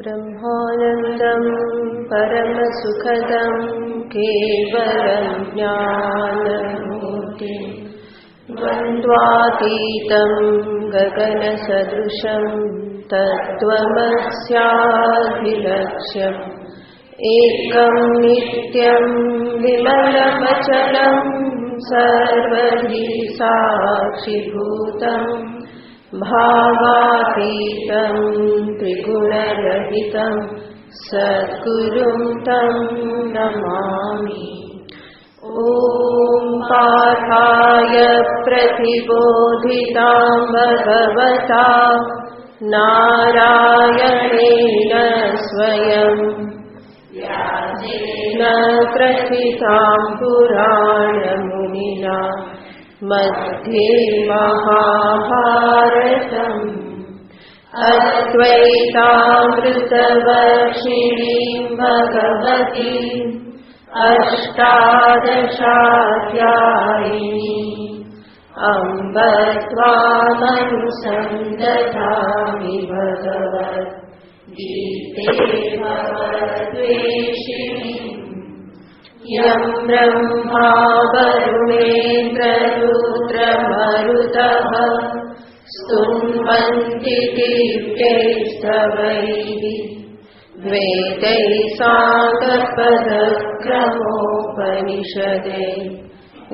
ब्रह्मानन्दं परमसुखदं केवलं ज्ञानमूर्तिं द्वन्द्वातीतं गगनसदृशं तत्त्वमस्याधिलक्ष्यम् एकं नित्यं विमलमचलं सर्वधि साक्षिभूतम् भावातीतं त्रिगुणरहितं सद्गुरुं तं नमामि। ॐ पार्थाय प्रतिबोधितां भगवता नारायणेन स्वयं व्यासेन प्रथितां पुराणमुनिना मध्ये महाभारतम् अद्वैतामृतवर्षिणीं भगवतीम् अष्टादशाध्यायिनीम् अम्ब त्वामनुसन्दधामि भगवद्गीते भवद्वेषिणीम् यं ब्रह्मा वरुणेन्द्ररुद्रमरुतः स्तुन्वन्ति दिव्यैस्तवैः वेदैः साङ्गपदक्रमोपनिषदे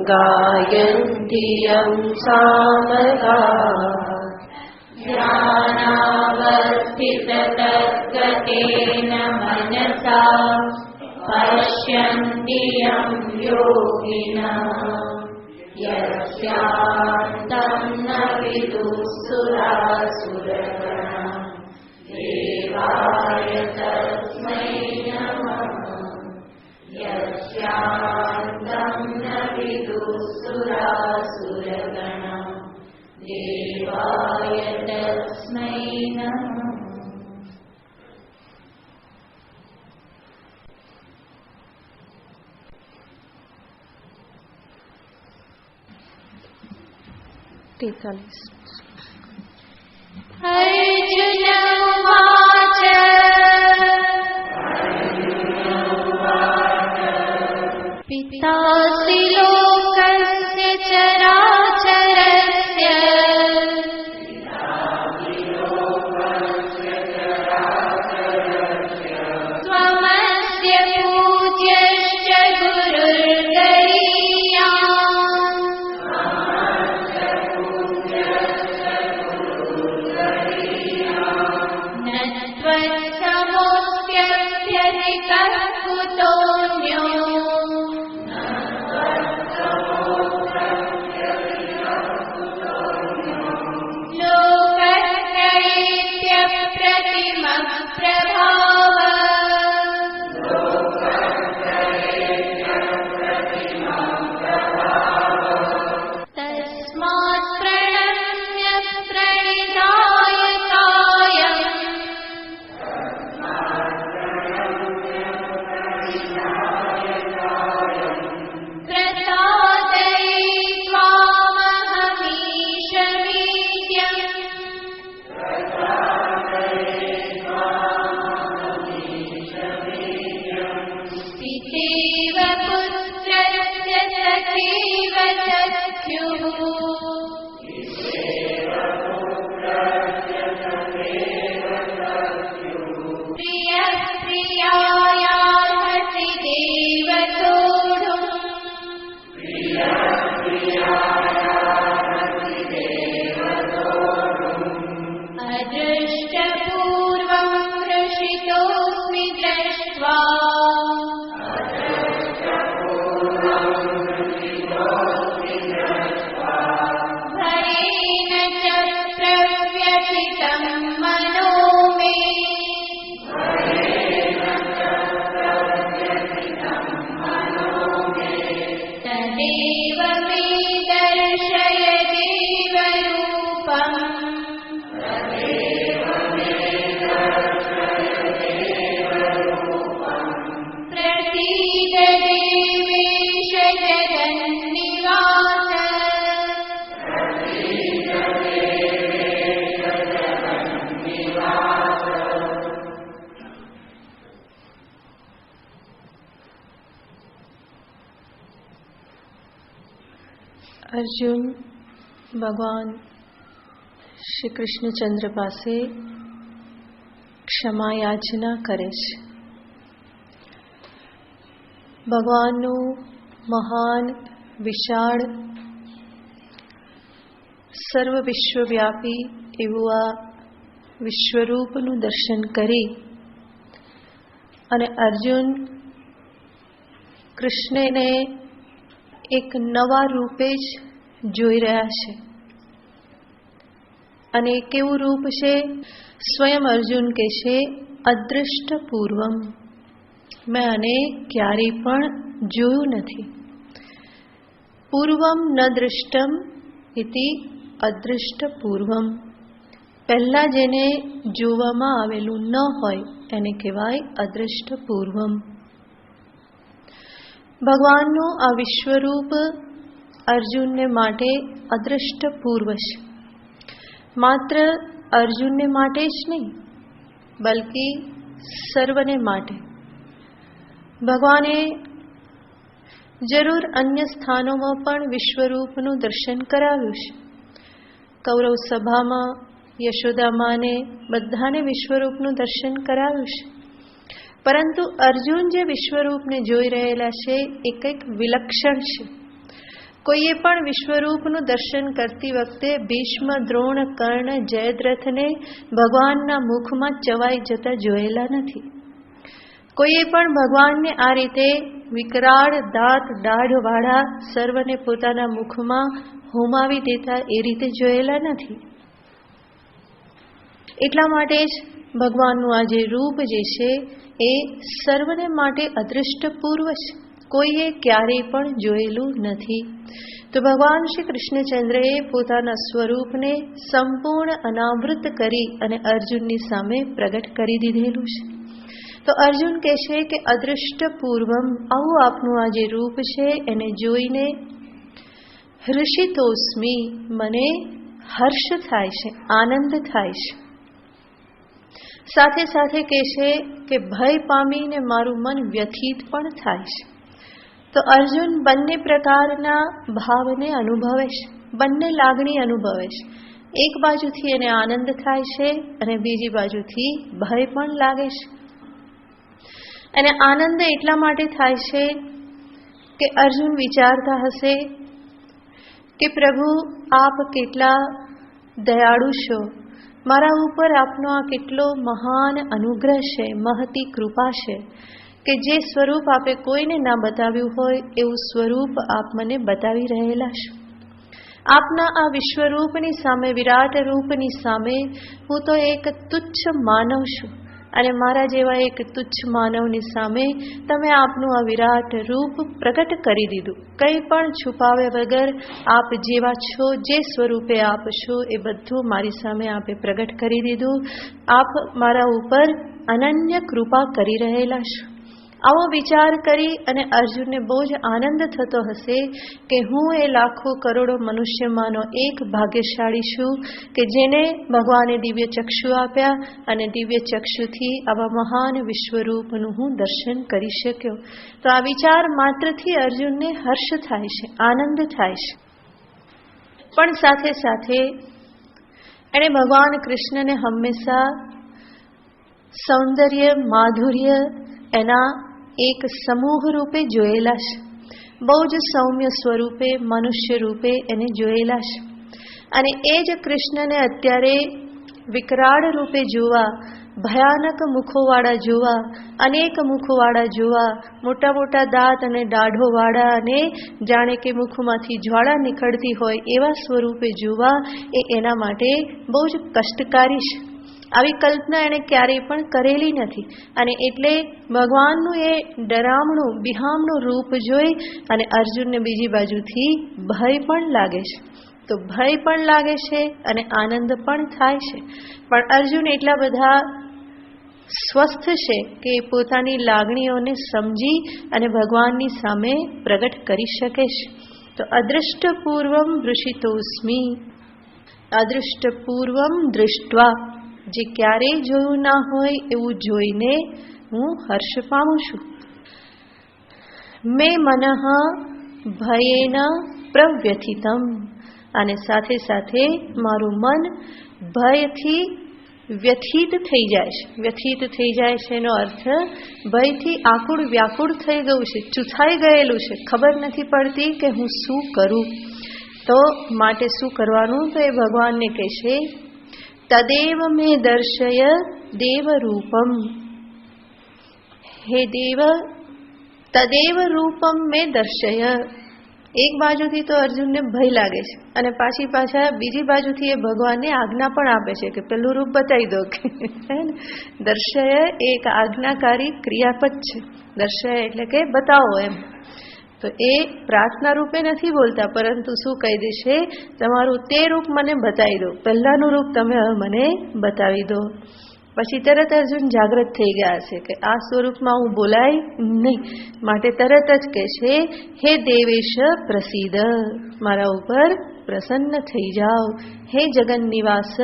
गायन्ति यं सामगाः ध्यानावस्थिततद्गतेन मनसा पश्यन्ति यं योगिनः यस्यान्तं न विदुःसुरासुरगणा देवाय तस्मै नमः। यस्यान्तं न विदुःसुरासुरगणा देवाय तस्मै नमः। अर्जुन उवाच पितासि लोकस्य चराचरस्य त्वमस्य पूज्यश्च गुरुर्गरीयान् न त्वत्समोऽस्त्यधिकः कुतोऽन्यो तस्मात् प्रणम्य प्रणिधाय कायम् पितेव पुत्रस्य सखेव सख्युः प्रियः प्रियायार्हसि देव सोढुम् अदृष्टपूर्वं हृषितोऽस्मि दृष्ट्वा भयेन અર્જુન ભગવાન શ્રી કૃષ્ણચંદ્ર પાસે ક્ષમા યાચના કરે છે. ભગવાનનું મહાન વિશાળ સર્વ વિશ્વવ્યાપી એવું આ વિશ્વરૂપનું દર્શન કરી અને અર્જુન કૃષ્ણને એક નવા રૂપે જ જોઈ રહ્યા છે. અને કેવું રૂપ છે? સ્વયં અર્જુન કહે છે, અદૃષ્ટ પૂર્વમ, મેં આને ક્યારેય પણ જોયું નથી. પૂર્વમ ન દૃષ્ટમ ઇતિ અદૃષ્ટ પૂર્વમ, પહેલા જેને જોવામાં આવેલું ન હોય એને કહેવાય અદૃષ્ટ પૂર્વમ. ભગવાનનું આ વિશ્વરૂપ અર્જુનને માટે અદૃષ્ટ પૂર્વ છે. માત્ર અર્જુનને માટે જ નહીં, બલ્કિ સર્વને માટે. ભગવાને જરૂર અન્ય સ્થાનોમાં પણ વિશ્વરૂપનું દર્શન કરાવ્યું છે. કૌરવ સભામાં યશોદામાને બધાને વિશ્વરૂપનું દર્શન કરાવ્યું છે. પરંતુ અર્જુન જે વિશ્વરૂપને જોઈ રહેલા છે એ કંઈક વિલક્ષણ છે. કોઈએ પણ વિશ્વરૂપનું દર્શન કરતી વખતે ભીષ્મ, દ્રોણ, કર્ણ, જયદ્રથને ભગવાનના મુખમાં ચવાઈ જતા જોયેલા નથી. કોઈએ પણ ભગવાનને આ રીતે વિકરાળ દાંત દાઢવાળા સર્વને પોતાના મુખમાં હોમાવી દેતા એ રીતે જોયેલા નથી. એટલા માટે જ ભગવાનનું આ જે રૂપ જે છે એ સર્વને માટે અદૃષ્ટપૂર્વ છે. કોઈએ ક્યારેય પણ જોયેલું નથી. તો ભગવાન શ્રી કૃષ્ણચંદ્રએ પોતાના સ્વરૂપને સંપૂર્ણ અનાવૃત કરી અને અર્જુનની સામે પ્રગટ કરી દીધેલું છે. તો અર્જુન કહે છે કે અદૃષ્ટ પૂર્વમ, આવું આપનું આ જે રૂપ છે એને જોઈને હર્ષિતોસ્મી, મને હર્ષ થાય છે, આનંદ થાય છે. સાથે સાથે કહે છે કે ભય પામીને મારું મન વ્યથિત પણ થાય છે. તો અર્જુન બંને પ્રકારના ભાવને અનુભવે છે, બંને લાગણી અનુભવે છે. એક બાજુથી એને આનંદ થાય છે અને બીજી બાજુથી ભય પણ લાગે છે. અને આનંદ એટલા માટે થાય છે કે અર્જુન વિચારતા હશે કે પ્રભુ આપ કેટલા દયાળુ છો, મારા ઉપર આપનો આ કેટલો મહાન અનુગ્રહ છે, મહતી કૃપા છે કે જે સ્વરૂપ આપે કોઈને ના બતાવ્યું હોય એવું સ્વરૂપ આપ મને બતાવી રહેલા છો. આપના આ વિશ્વરૂપની સામે, વિરાટ રૂપની સામે હું તો એક તુચ્છ માનવ છું અને મારા જેવા એક તુચ્છ માનવની સામે તમે આપનું આ વિરાટ રૂપ પ્રગટ કરી દીધું. કંઈ પણ છુપાવ્યા વગર આપ જેવા છો, જે સ્વરૂપે આપ છો એ બધું મારી સામે આપે પ્રગટ કરી દીધું. આપ મારા ઉપર અનન્ય કૃપા કરી રહેલા છો. આવો વિચાર કરી અને અર્જુનને બહુ જ આનંદ થતો હશે કે હું એ લાખો કરોડો મનુષ્યમાંનો એક ભાગ્યશાળી છું કે જેને ભગવાને દિવ્ય ચક્ષુ આપ્યા અને દિવ્ય ચક્ષુથી આવા મહાન વિશ્વરૂપનું હું દર્શન કરી શક્યો. તો આ વિચાર માત્રથી અર્જુનને હર્ષ થાય છે, આનંદ થાય છે. પણ સાથે સાથે એણે ભગવાન કૃષ્ણને હંમેશા સૌંદર્ય, માધુર્ય એના એક સમૂહ રૂપે જોયેલા છે. બહુ જ સૌમ્ય સ્વરૂપે, મનુષ્ય રૂપે એને જોયેલા છે. અને એ જ કૃષ્ણને અત્યારે વિકરાળ રૂપે જોવા, ભયાનક મુખોવાળા જોવા, અનેક મુખવાળા જોવા, મોટા મોટા દાંત અને દાઢોવાળા અને જાણે કે મુખમાંથી જ્વાળા નીકળતી હોય એવા સ્વરૂપે જોવા એ એના માટે બહુ જ કષ્ટકારી છે. આવી કલ્પના એણે ક્યારેય પણ કરેલી નથી. અને એટલે ભગવાનનું એ ડરામણું, બિહામણું રૂપ જોઈ અને અર્જુનને બીજી બાજુથી ભય પણ લાગે છે. તો ભય પણ લાગે છે અને આનંદ પણ થાય છે. પણ અર્જુન એટલા બધા સ્વસ્થ છે કે પોતાની લાગણીઓને સમજી અને ભગવાનની સામે પ્રગટ કરી શકે છે. તો અદૃષ્ટ પૂર્વમ વૃષિતોસ્મી, અદૃષ્ટ પૂર્વમ દૃષ્ટવા, જે ક્યારેય જોયું ના હોય એવું જોઈને હું હર્ષ પામું છું. મેં મનઃ ભયેન પ્રવ્યથિતમ, અને સાથે સાથે મારું મન ભયથી વ્યથિત થઈ જાય છે. વ્યથિત થઈ જાય છે એનો અર્થ ભયથી આકુળ વ્યાકુળ થઈ ગયું છે, ચૂથાઈ ગયેલું છે, ખબર નથી પડતી કે હું શું કરું. તો માટે શું કરવાનું? તો એ ભગવાનને કહેશે તદેવ મે દર્શય દેવ રૂપમ. હે દેવ, તદેવ રૂપમ મે દર્શય. એક બાજુથી તો અર્જુનને ભય લાગે છે અને પાછા બીજી બાજુથી એ ભગવાનને આજ્ઞા પણ આપે છે કે પેલું રૂપ બતાવી દો. દર્શય એક આજ્ઞાકારી ક્રિયાપદ છે. દર્શય એટલે કે બતાવો એમ. તો એ પ્રાર્થના રૂપે નથી બોલતા, પરંતુ શું કહી દેશે? તમારું તે રૂપ મને બતાવી દો, પહેલાનું રૂપ તમે મને બતાવી દો. પછી તરત અર્જુન જાગૃત થઈ ગયા છે કે આ સ્વરૂપમાં હું બોલાય નહીં, માટે તરત જ કહે છે હે દેવેશ પ્રસિદ્ધ, મારા ઉપર પ્રસન્ન થઈ જાઓ. હે જગન નિવાસ,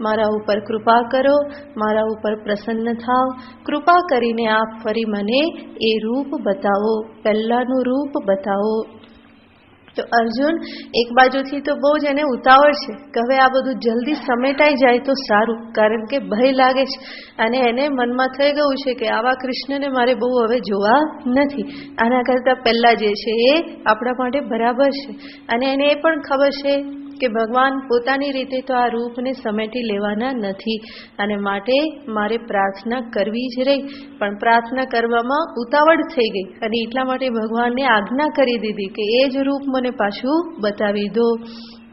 મારા ઉપર કૃપા કરો, મારા ઉપર પ્રસન્ન થાઓ. કૃપા કરીને આપ ફરી મને એ રૂપ બતાવો, પહેલાનું રૂપ બતાવો. તો અર્જુન એક બાજુથી તો બહુ જ એને ઉતાવળ છે કે હવે આ બધું જલ્દી સમેટાઈ જાય તો સારું, કારણ કે ભય લાગે છે અને એને મનમાં થઈ ગયું છે કે આવા કૃષ્ણને મારે બહુ હવે જોવા નથી. આના કરતાં પહેલાં જે છે એ આપણા માટે બરાબર છે. અને એને એ પણ ખબર છે કે ભગવાન પોતાની રીતે તો આ રૂપને સમેટી લેવાના નથી, અને માટે મારે પ્રાર્થના કરવી જ રહી. પણ પ્રાર્થના કરવામાં ઉતાવળ થઈ ગઈ અને એટલા માટે ભગવાનને આજ્ઞા કરી દીધી કે એ જ રૂપ મને પાછું બતાવી દો.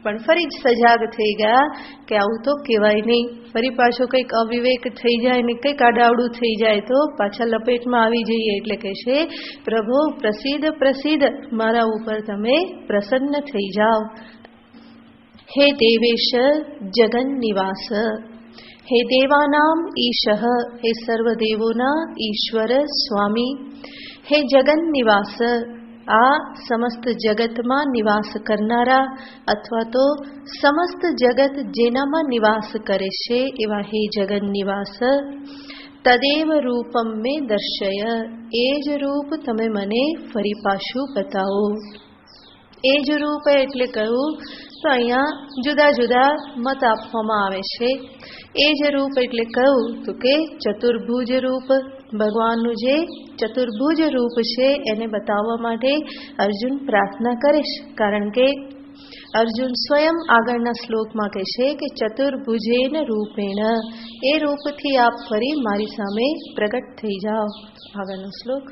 પણ ફરી જ સજાગ થઈ ગયા કે આવું તો કહેવાય નહીં. ફરી પાછો કંઈક અવિવેક થઈ જાય ને કંઈક આડાવડું થઈ જાય તો પાછા લપેટમાં આવી જઈએ. એટલે કહેશે પ્રભુ પ્રસિદ્ધ પ્રસિદ્ધ, મારા ઉપર તમે પ્રસન્ન થઈ જાઓ. હે દેવેશ જગન નિવાસ, હે દેવાનામ ઈશ, હે સર્વદેવોના ઈશ્વર સ્વામી. હે જગન નિવાસ, આ સમસ્ત જગતમાં નિવાસ કરનારા, અથવા તો સમસ્ત જગત જેનામાં નિવાસ કરે છે એવા હે જગન નિવાસ. તદેવ રૂપમ મે દર્શય, એ જ રૂપ તમે મને ફરી પાછું બતાવો. એ જ રૂપ એટલે કહ્યું તો અહીંયા જુદા જુદા મત આપવામાં આવે છે. એ જ રૂપ એટલે કહ્યું તો કે ચતુર્ભુજ રૂપ, ભગવાનનું જે ચતુર્ભુજ રૂપ છે એને બતાવવા માટે અર્જુન પ્રાર્થના કરે છે. કારણ કે અર્જુન સ્વયં આગળના શ્લોકમાં કહે છે કે ચતુર્ભુજેન રૂપેણ, એ રૂપથી આપ ફરી મારી સામે પ્રગટ થઈ જાઓ. આગળનો શ્લોક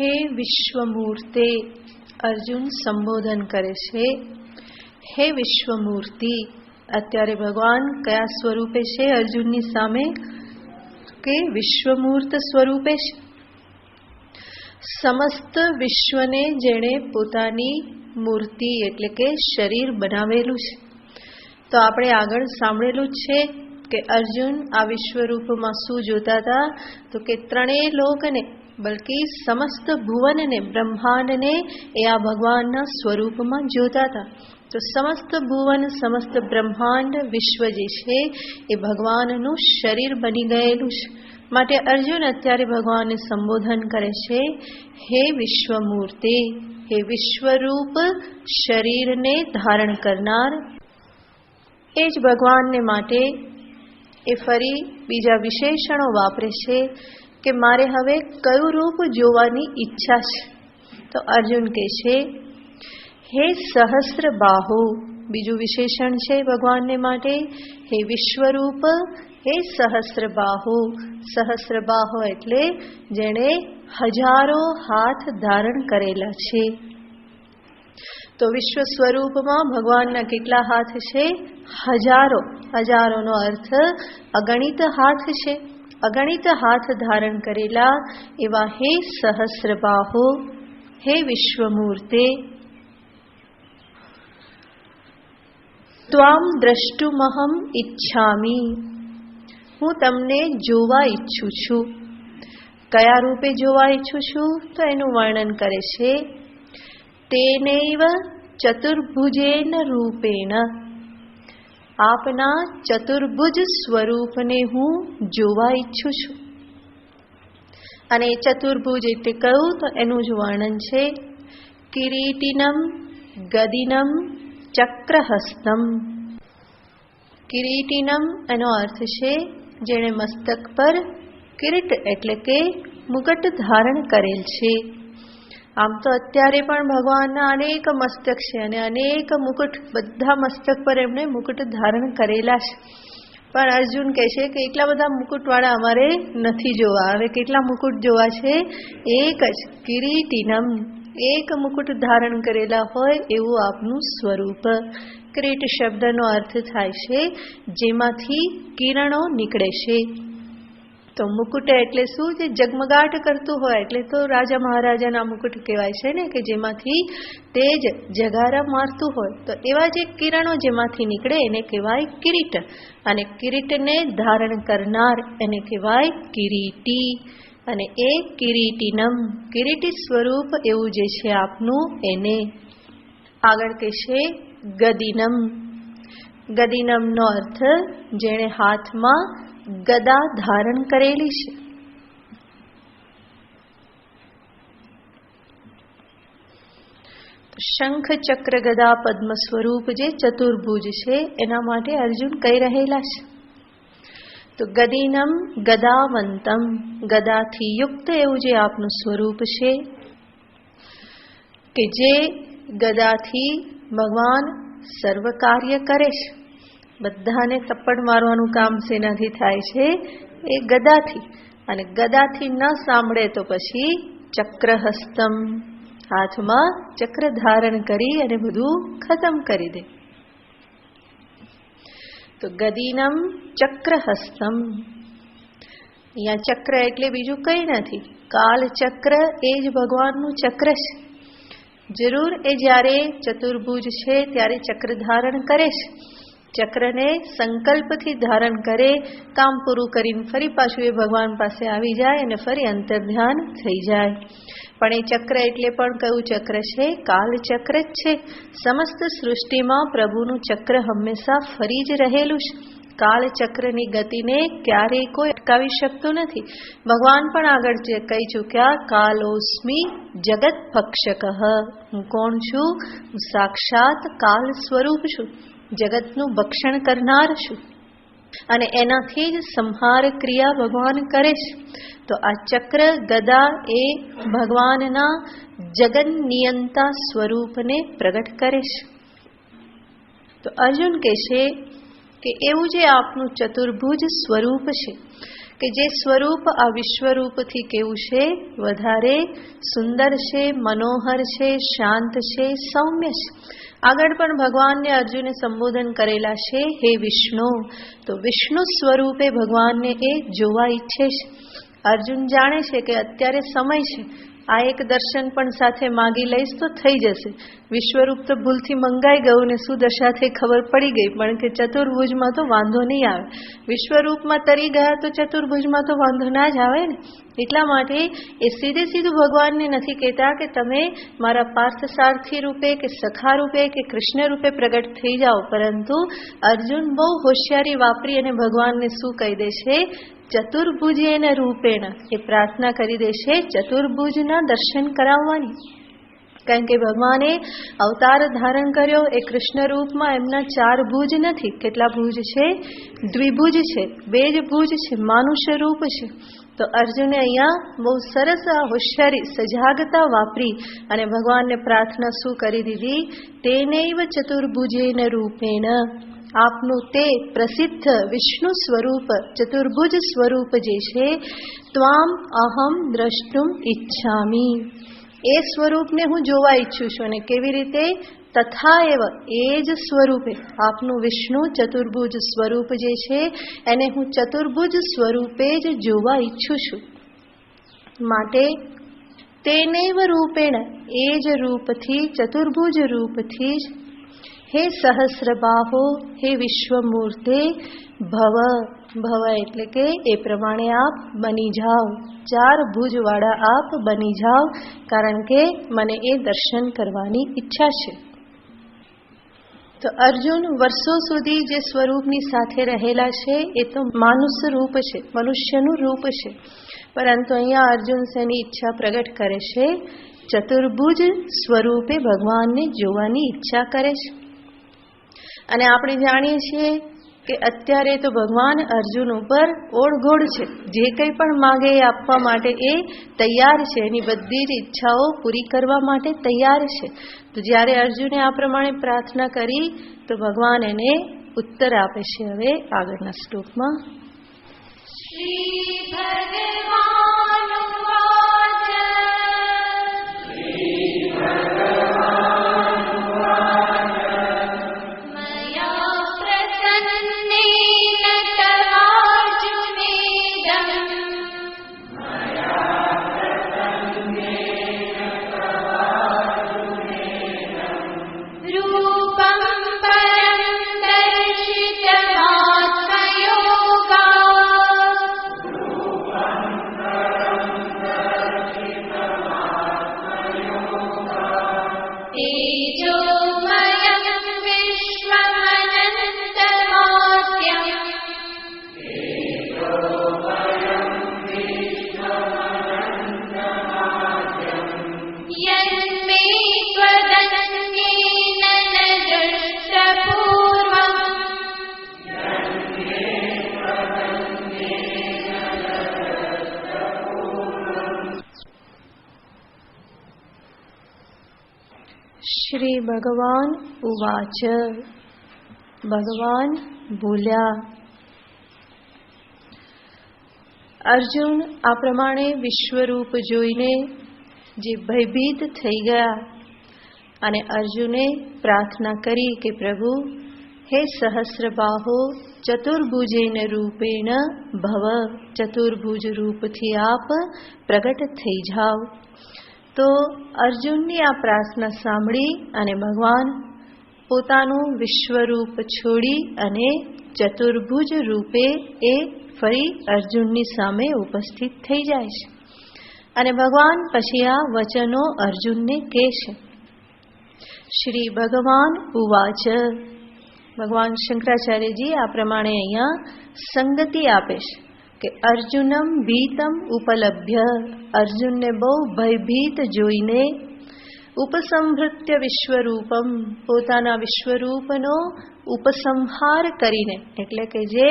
હે વિશ્વમૂર્તે, અર્જુન સંબોધન કરે છે. હે વિશ્વમૂર્તિ, અત્યારે ભગવાન કયા સ્વરૂપે છે અર્જુનની સામે? કે વિશ્વમૂર્ત સ્વરૂપે છે. સમસ્ત વિશ્વને જેણે પોતાની મૂર્તિ એટલે કે શરીર બનાવેલું છે. તો આપણે આગળ સાંભળેલું જ છે કે અર્જુન આ વિશ્વરૂપમાં શું જોતા હતા? તો કે ત્રણેય લોકને, બલ્કિ સમસ્ત ભુવનને, બ્રહ્માંડને એ આ ભગવાનના સ્વરૂપમાં જોતા હતા. તો સમસ્ત ભુવન, સમસ્ત બ્રહ્માંડ, વિશ્વ જે છે એ ભગવાનનું શરીર બની ગયેલું છે. માટે અર્જુન અત્યારે ભગવાનને સંબોધન કરે છે, હે વિશ્વમૂર્તિ, હે વિશ્વરૂપ શરીરને ધારણ કરનાર. એ જ ભગવાનને માટે એ ફરી બીજા વિશેષણો વાપરે છે કે મારે હવે કયું રૂપ જોવાની ઈચ્છા છે. તો અર્જુન કહે છે, હે સહસ્ત્ર બાહુ. બીજું વિશેષણ છે ભગવાનને માટે, હે વિશ્વરૂપ, હે સહસ્ત્ર બાહુ. સહસ્ત્ર બાહુ એટલે જેણે હજારો હાથ ધારણ કરેલા છે. તો વિશ્વ સ્વરૂપમાં ભગવાનના કેટલા હાથ છે? હજારો. હજારોનો અર્થ અગણિત હાથ છે. અગણિત હાથ ધારણ કરેલા એવા હે સહસ્ત્ર બાહુ, હે વિશ્વમૂર્તે. ત્વામ દ્રષ્ટુમહમ ઈચ્છામિ. હું તમને જોવા ઈચ્છું છું. કયા રૂપે જોવા ઈચ્છું છું? તો એનું વર્ણન કરે છે, તેનૈવ ચતુર્ભુજેન રૂપેણ. આપના ચતુર્ભુજ સ્વરૂપને હું જોવા ઈચ્છું છું. અને ચતુર્ભુજ એટલે કહ્યું તો એનું જ વર્ણન છે, કિરીટિનમ ગદિનમ ચક્રહસ્તમ. કિરીટિનમ એનો અર્થ છે જેણે મસ્તક પર કિરીટ એટલે કે મુકટ ધારણ કરેલ છે. આમ તો અત્યારે પણ ભગવાનના અનેક મસ્તક છે અને અનેક મુકુટ, બધા મસ્તક પર એમણે મુકુટ ધારણ કરેલા છે. પણ અર્જુન કહે છે કે એટલા બધા મુકુટવાળા અમારે નથી જોવા. હવે કેટલા મુકુટ જોવા છે? એક જ, કિરીટિનમ. એક મુકુટ ધારણ કરેલા હોય એવું આપનું સ્વરૂપ. કિરીટ શબ્દનો અર્થ થાય છે જેમાંથી કિરણો નીકળે છે. તો મુકુટ એટલે શું? જે જગમગાટ કરતું હોય, એટલે તો રાજા મહારાજાના મુકુટ કહેવાય છે ને, કે જેમાંથી તેજ જગારા મારતું હોય. તો એવા જે કિરણો જેમાંથી નીકળે એને કહેવાય કિરીટ. અને કિરીટને ધારણ કરનાર એને કહેવાય કિરીટી. અને એ કિરીટિનમ, કિરીટી સ્વરૂપ એવું જે છે આપનું એને. આગળ કહેશે ગદિનમ. ગદિનમનો અર્થ જેણે હાથમાં ગદા ધારણ કરેલી છે. શંખ ચક્ર ગદા પદ્મ સ્વરૂપ જે ચતુર્ભુજ છે એના માટે અર્જુન કહી રહેલા છે. તો ગદિનમ ગદાવંતમ, ગદાથી યુક્ત એવું જે આપનું સ્વરૂપ છે, કે જે ગદાથી ભગવાન સર્વ કાર્ય કરે છે. બધાને થપ્પડ મારવાનું કામ શેનાથી થાય છે? એ ગદાથી. અને ગદાથી ન સાંભળે તો પછી ચક્રહસ્તમ, હાથમાં ચક્ર ધારણ કરી અને બધું ખતમ કરી દે. તો ગદિનમ ચક્રહસ્તમ. અહીંયા ચક્ર એટલે બીજું કંઈ નથી, કાલ ચક્ર એ જ ભગવાનનું ચક્ર છે. જરૂર એ જ્યારે ચતુર્ભુજ છે ત્યારે ચક્ર ધારણ કરે છે. ચક્રને સંકલ્પથી ધારણ કરે, કામ પૂરું કરીને ફરી પાછું એ ભગવાન પાસે આવી જાય અને ફરી અંતર્ધ્યાન થઈ જાય. પણ એ ચક્ર એટલે પણ કયું ચક્ર છે? કાલ ચક્ર જ છે. સમસ્ત સૃષ્ટિમાં પ્રભુનું ચક્ર હંમેશા ફરી જ રહેલું છે. કાળ ચક્રની ગતિને ક્યારેય કોઈ અટકાવી શકતું નથી. ભગવાન પણ આગળ કહી ચૂક્યા, કાલોસ્મી જગત ભક્ષક. હું કોણ છું? હું સાક્ષાત કાલ સ્વરૂપ છું, જગતનું ભક્ષણ કરનાર છું. અને એનાથી જ સંહાર ક્રિયા ભગવાન કરે છે. તો આ ચક્ર ગદા એ ભગવાનના જગન નિયંતા સ્વરૂપને પ્રગટ કરે છે. તો અર્જુન કહે છે કે એવું જે આપનું ચતુર્ભુજ સ્વરૂપ છે, કે જે સ્વરૂપ આ વિશ્વરૂપથી કેવું છે? વધારે સુંદર છે, મનોહર છે, શાંત છે, સૌમ્ય છે. આગળ પણ ભગવાનને અર્જુને સંબોધન કરેલા છે, હે વિષ્ણુ. તો વિષ્ણુ સ્વરૂપે ભગવાનને એ જોવા ઈચ્છે છે. અર્જુન જાણે છે કે અત્યારે સમય છે, આ એક દર્શન પણ સાથે માગી લઈશ તો થઈ જશે. વિશ્વરૂપ તો ભૂલથી મંગાઈ ગયું ને શું દશા થઈ ખબર પડી ગઈ, પણ કે ચતુર્ભુજમાં તો વાંધો નહીં આવે. વિશ્વરૂપમાં તરી ગયા તો ચતુર્ભુજમાં તો વાંધો ના જ આવે ને. એટલા માટે એ સીધું ભગવાનને નથી કહેતા કે તમે મારા પાર્થ સારથી રૂપે કે સખા રૂપે કે કૃષ્ણ રૂપે પ્રગટ થઈ જાઓ, પરંતુ અર્જુન બહુ હોશિયારી વાપરી અને ભગવાનને શું કહી દેશે, ચતુર્ભુજેન રૂપેણ, એ પ્રાર્થના કરી દેશે ચતુર્ભુજના દર્શન કરાવવાની. કારણ કે ભગવાને અવતાર ધારણ કર્યો એ કૃષ્ણ રૂપમાં એમના 4 ભુજ નથી. કેટલા ભુજ છે? દ્વિભુજ છે, 2 જ ભુજ છે, માનુષ્ય રૂપ છે. તો અર્જુને અહીંયા બહુ સરસ હોશિયારી સજાગતા વાપરી અને ભગવાનને પ્રાર્થના શું કરી દીધી, તેનૈવ ચતુર્ભુજેન રૂપેણ, આપનું તે પ્રસિદ્ધ વિષ્ણુ સ્વરૂપ ચતુર્ભુજ સ્વરૂપ જે છે, ત્વામ અહમ દ્રષ્ટુમ ઈચ્છામી, એ સ્વરૂપને હું જોવા ઈચ્છું છું. અને કેવી રીતે? તથા એવ, એ જ સ્વરૂપે, આપનું વિષ્ણુ ચતુર્ભુજ સ્વરૂપ જે છે એને હું ચતુર્ભુજ સ્વરૂપે જ જોવા ઈચ્છું છું. માટે તેનૈવ રૂપેણ, એ જ રૂપથી, ચતુર્ભુજ રૂપથી જ, હે સહસ્રબાહો, હે વિશ્વમૂર્તે, ભવ, ભવ એટલે કે એ પ્રમાણે આપ બની જાઓ, 4 ભુજવાળા આપ બની જાઓ, કારણ કે મને એ દર્શન કરવાની ઈચ્છા છે. તો અર્જુન વર્ષો સુધી જે સ્વરૂપની સાથે રહેલા છે એ તો માનુષ રૂપ છે, મનુષ્યનું રૂપ છે, પરંતુ અહીંયા અર્જુન શેની ઈચ્છા પ્રગટ કરે છે? ચતુર્ભુજ સ્વરૂપે ભગવાનને જોવાની ઈચ્છા કરે છે. અને આપણે જાણીએ છીએ કે અત્યારે તો ભગવાન અર્જુન ઉપર ઓળઘોળ છે, જે કંઈ પણ માગે એ આપવા માટે એ તૈયાર છે, એની બધી જ ઈચ્છાઓ પૂરી કરવા માટે તૈયાર છે. તો જ્યારે અર્જુને આ પ્રમાણે પ્રાર્થના કરી તો ભગવાન એને ઉત્તર આપે છે. હવે આગળના શ્લોકમાં શ્રી ભગવાન વાચ, મયા પ્રસન્નેન તવાર્જુનેદં, રૂપં પરં દર્શિતમાત્મયોગાत्, તેજોમયં વિશ્વમનંતમાદ્યં, યન્મે ત્વદન્યેન ન દૃષ્ટપૂર્વં, શ્રી ભગવાન ઉવાચ, ભગવાન બોલ્યા. અર્જુન આ પ્રમાણે વિશ્વરૂપ જોઈને જે ભયભીત થઈ ગયા અને અર્જુને પ્રાર્થના કરી કે પ્રભુ, હે સહસ્રબાહો, ચતુર્ભુજેન રૂપેણ ભવ, ચતુર્ભુજ રૂપથી આપ પ્રગટ થઈ જાઓ. તો અર્જુનની આ પ્રાર્થના સાંભળી અને ભગવાન પોતાનું વિશ્વરૂપ છોડી અને ચતુર્ભુજ રૂપે એ ફરી અર્જુનની સામે ઉપસ્થિત થઈ જાય છે. અને ભગવાન પછી આ વચનો અર્જુનને કહે છે. શ્રી ભગવાન ઉવાચ, ભગવાન શંકરાચાર્યજી આ પ્રમાણે અહીંયા સંગતિ આપે છે કે અર્જુનમ ભીતમ ઉપલભ્ય, અર્જુનને બહુ ભયભીત જોઈને, ઉપસંહૃત્ય વિશ્વરૂપમ, પોતાના વિશ્વરૂપનો ઉપસંહાર કરીને, એટલે કે જે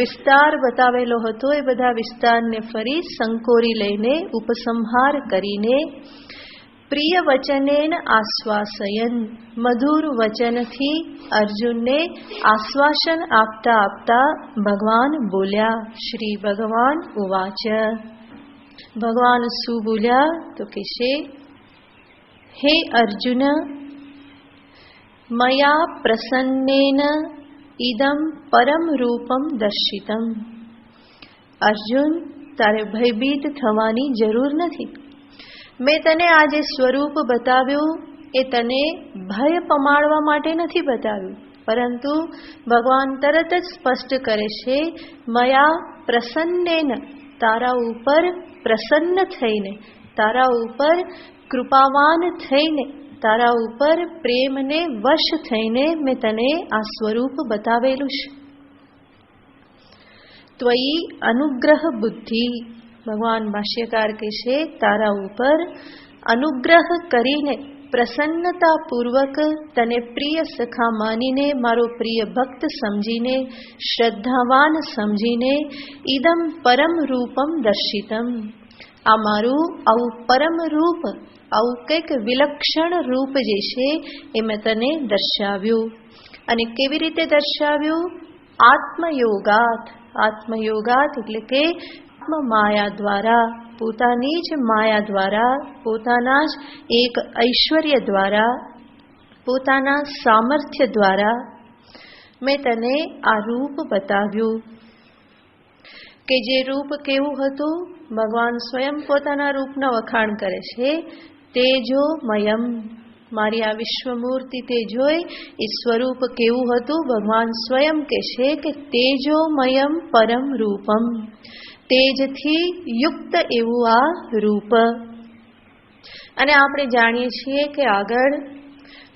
વિસ્તાર બતાવેલો હતો એ બધા વિસ્તારને ફરી સંકોરી લઈને, ઉપસંહાર કરીને, પ્રિય વચનેન આશ્વાસયન, મધુર વચનથી અર્જુનને આશ્વાસન આપતા આપતા ભગવાન બોલ્યા. શ્રી ભગવાન ઉવાચ, ભગવાન શું બોલ્યા તો કહેશે, હે અર્જુન, મયા પ્રસન્નેન ઇદમ પરમ રૂપમ દર્શિતમ. અર્જુન, તારે ભયભીત થવાની જરૂર નથી. મેં તને આ જે સ્વરૂપ બતાવ્યું એ તને ભય પમાડવા માટે નથી બતાવ્યું, પરંતુ ભગવાન તરત જ સ્પષ્ટ કરે છે, મયા પ્રસન્નેન, તારા ઉપર પ્રસન્ન થઈને, તારા ઉપર કૃપાવાન થઈને, તારા ઉપર પ્રેમને વશ થઈને મેં તને આ સ્વરૂપ બતાવેલું છે. ત્વયી અનુગ્રહ બુદ્ધિ, ભગવાન ભાષ્યકાર કહે છે, તારા ઉપર અનુગ્રહ કરીને, પ્રસન્નતાપૂર્વક તને પ્રિય સખા માનીને, મારો પ્રિય ભક્ત સમજીને, શ્રદ્ધાવાન સમજીને, ઇદમ પરમ રૂપમ દર્શિતમ, આ મારું આવું પરમ રૂપ, આવું કંઈક વિલક્ષણ રૂપ જે છે એ મેં તને દર્શાવ્યું. અને કેવી રીતે દર્શાવ્યું? આત્મયોગાત, આત્મયોગાત એટલે કે માયા દ્વારા, પોતાની જ માયા દ્વારા, પોતાના જ એક ઐશ્વર્ય દ્વારા, પોતાના સામર્થ્ય દ્વારા મેં તને આ રૂપ બતાવ્યું. કે જે રૂપ કેવું હતું? ભગવાન સ્વયં પોતાના રૂપના વખાણ કરે છે. તેજોમયમ, મારી આ વિશ્વમૂર્તિ તે જોઈ એ સ્વરૂપ કેવું હતું? ભગવાન સ્વયં કહે છે કે તેજોમયમ પરમ રૂપમ, તેજથી યુક્ત એવું આ રૂપ. અને આપણે જાણીએ છીએ કે આગળ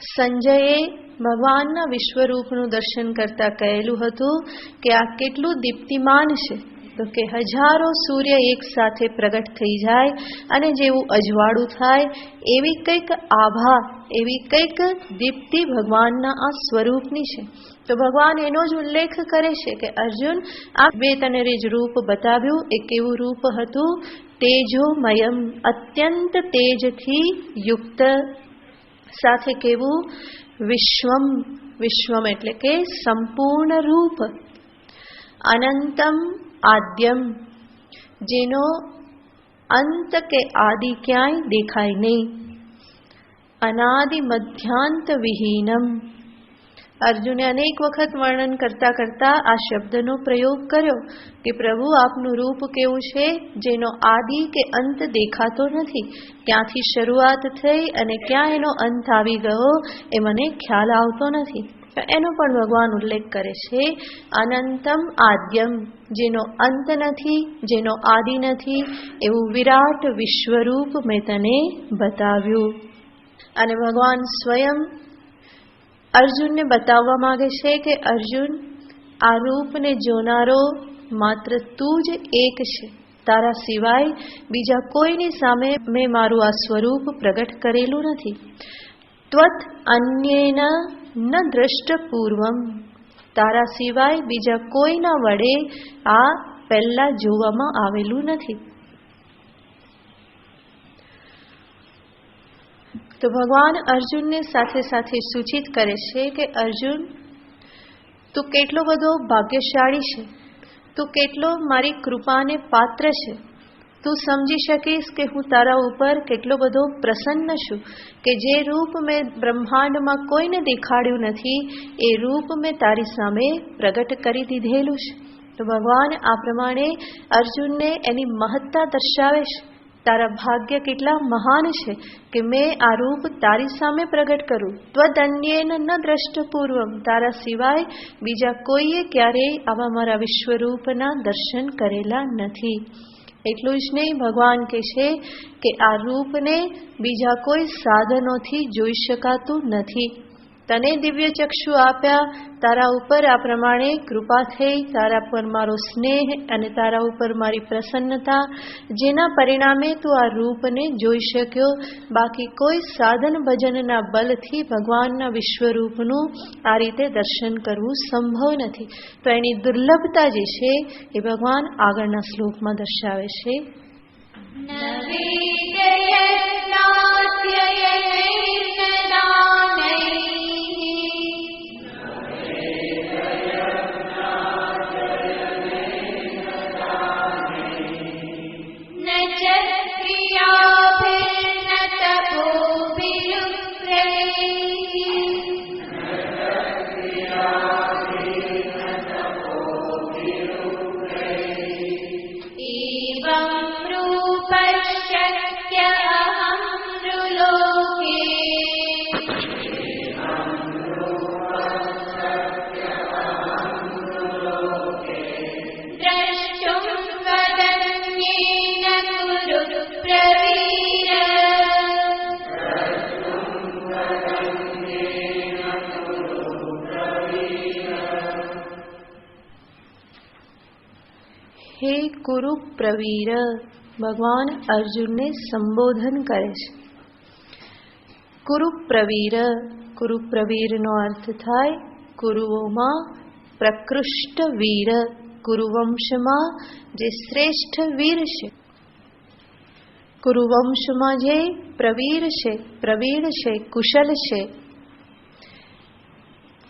સંજયે ભગવાનના વિશ્વરૂપનું દર્શન કરતા કહેલું હતું કે આ કેટલું દીપ્તિમાન છે. તો કે હજારો સૂર્ય એક સાથે પ્રગટ થઈ જાય અને જેવું અજવાળું થાય એવી કંઈક આભા, એવી કંઈક દીપ્તિ ભગવાનના આ સ્વરૂપની છે. તો ભગવાન એનો જ ઉલ્લેખ કરે છે કે અર્જુન, આ બે તને જે રૂપ બતાવ્યું એ કેવું રૂપ હતું? તેજોમયમ, અત્યંત તેજથી યુક્ત, સાથે કેવું? વિશ્વમ, વિશ્વમ એટલે કે સંપૂર્ણ રૂપ. અનંતમ આદ્યમ, જેનો અંત કે આદિ ક્યાંય દેખાય નહીં. અનાદિ મધ્યાંત વિહીનમ, અર્જુને અનેક વખત વર્ણન કરતા કરતા આ શબ્દનો પ્રયોગ કર્યો કે પ્રભુ આપનું રૂપ કેવું છે? જેનો આદિ કે અંત દેખાતો નથી, ક્યાંથી શરૂઆત થઈ અને ક્યાં એનો અંત આવી ગયો એ મને ખ્યાલ આવતો નથી. એનો પણ ભગવાન ઉલ્લેખ કરે છે. અનંતમ આદ્યમ, જેનો અંત નથી, જેનો આદિ નથી, એવું વિરાટ વિશ્વરૂપ મેં તને બતાવ્યું. અને ભગવાન સ્વયં અર્જુનને બતાવવા માંગે છે કે અર્જુન, આ રૂપને જોનારો માત્ર તું જ એક છે, તારા સિવાય બીજા કોઈની સામે મેં મારું આ સ્વરૂપ પ્રગટ કરેલું નથી. ત્વત અન્યેન ન દ્રષ્ટ પૂર્વમ, તારા સિવાય બીજા કોઈના વડે આ પહેલા જોવામાં આવેલું નથી. તો ભગવાન અર્જુનને સાથે સાથે સૂચિત કરે છે કે અર્જુન, તું કેટલો બધો ભાગ્યશાળી છે, તું કેટલો મારી કૃપાને પાત્ર છે. તું સમજી શકીશ કે હું તારા ઉપર કેટલો બધો પ્રસન્ન છું કે જે રૂપ મેં બ્રહ્માંડમાં કોઈને દેખાડ્યું નથી એ રૂપ મેં તારી સામે પ્રગટ કરી દીધેલું છે. તો ભગવાન આ પ્રમાણે અર્જુનને એની મહત્તા દર્શાવે છે. તારા ભાગ્ય કેટલા મહાન છે કે મેં આ રૂપ તારી સામે પ્રગટ કરું. ત્વદન્યેન ન દ્રષ્ટ પૂર્વમ, તારા સિવાય બીજા કોઈએ ક્યારેય આવા મારા વિશ્વરૂપના દર્શન કરેલા નથી. એટલું જ નહીં, ભગવાન કહે છે કે આ રૂપને બીજા કોઈ સાધનોથી જોઈ શકાતું નથી. તને દિવ્ય ચક્ષુ આપ્યા, તારા ઉપર આ પ્રમાણે કૃપા થઈ, તારા પર મારો સ્નેહ અને તારા ઉપર મારી પ્રસન્નતા, જેના પરિણામે તું આ રૂપને જોઈ શક્યો. બાકી કોઈ સાધન ભજનના બલથી ભગવાનના વિશ્વરૂપનું આ રીતે દર્શન કરવું સંભવ નથી. તો એની દુર્લભતા જે છે એ ભગવાન આગળના શ્લોકમાં દર્શાવે છે. एवं रूपः शक्य હે કુરુ પ્રવીર, ભગવાન અર્જુનને સંબોધન કરે છે. કુરુ પ્રવીર, કુરુ પ્રવીરનો અર્થ થાય કુરુઓમાં પ્રકૃષ્ટ વીર, કુરુવંશમાં જે શ્રેષ્ઠ વીર છે, કુરુવંશમાં જે પ્રવીર છે, પ્રવીણ છે, કુશલ છે.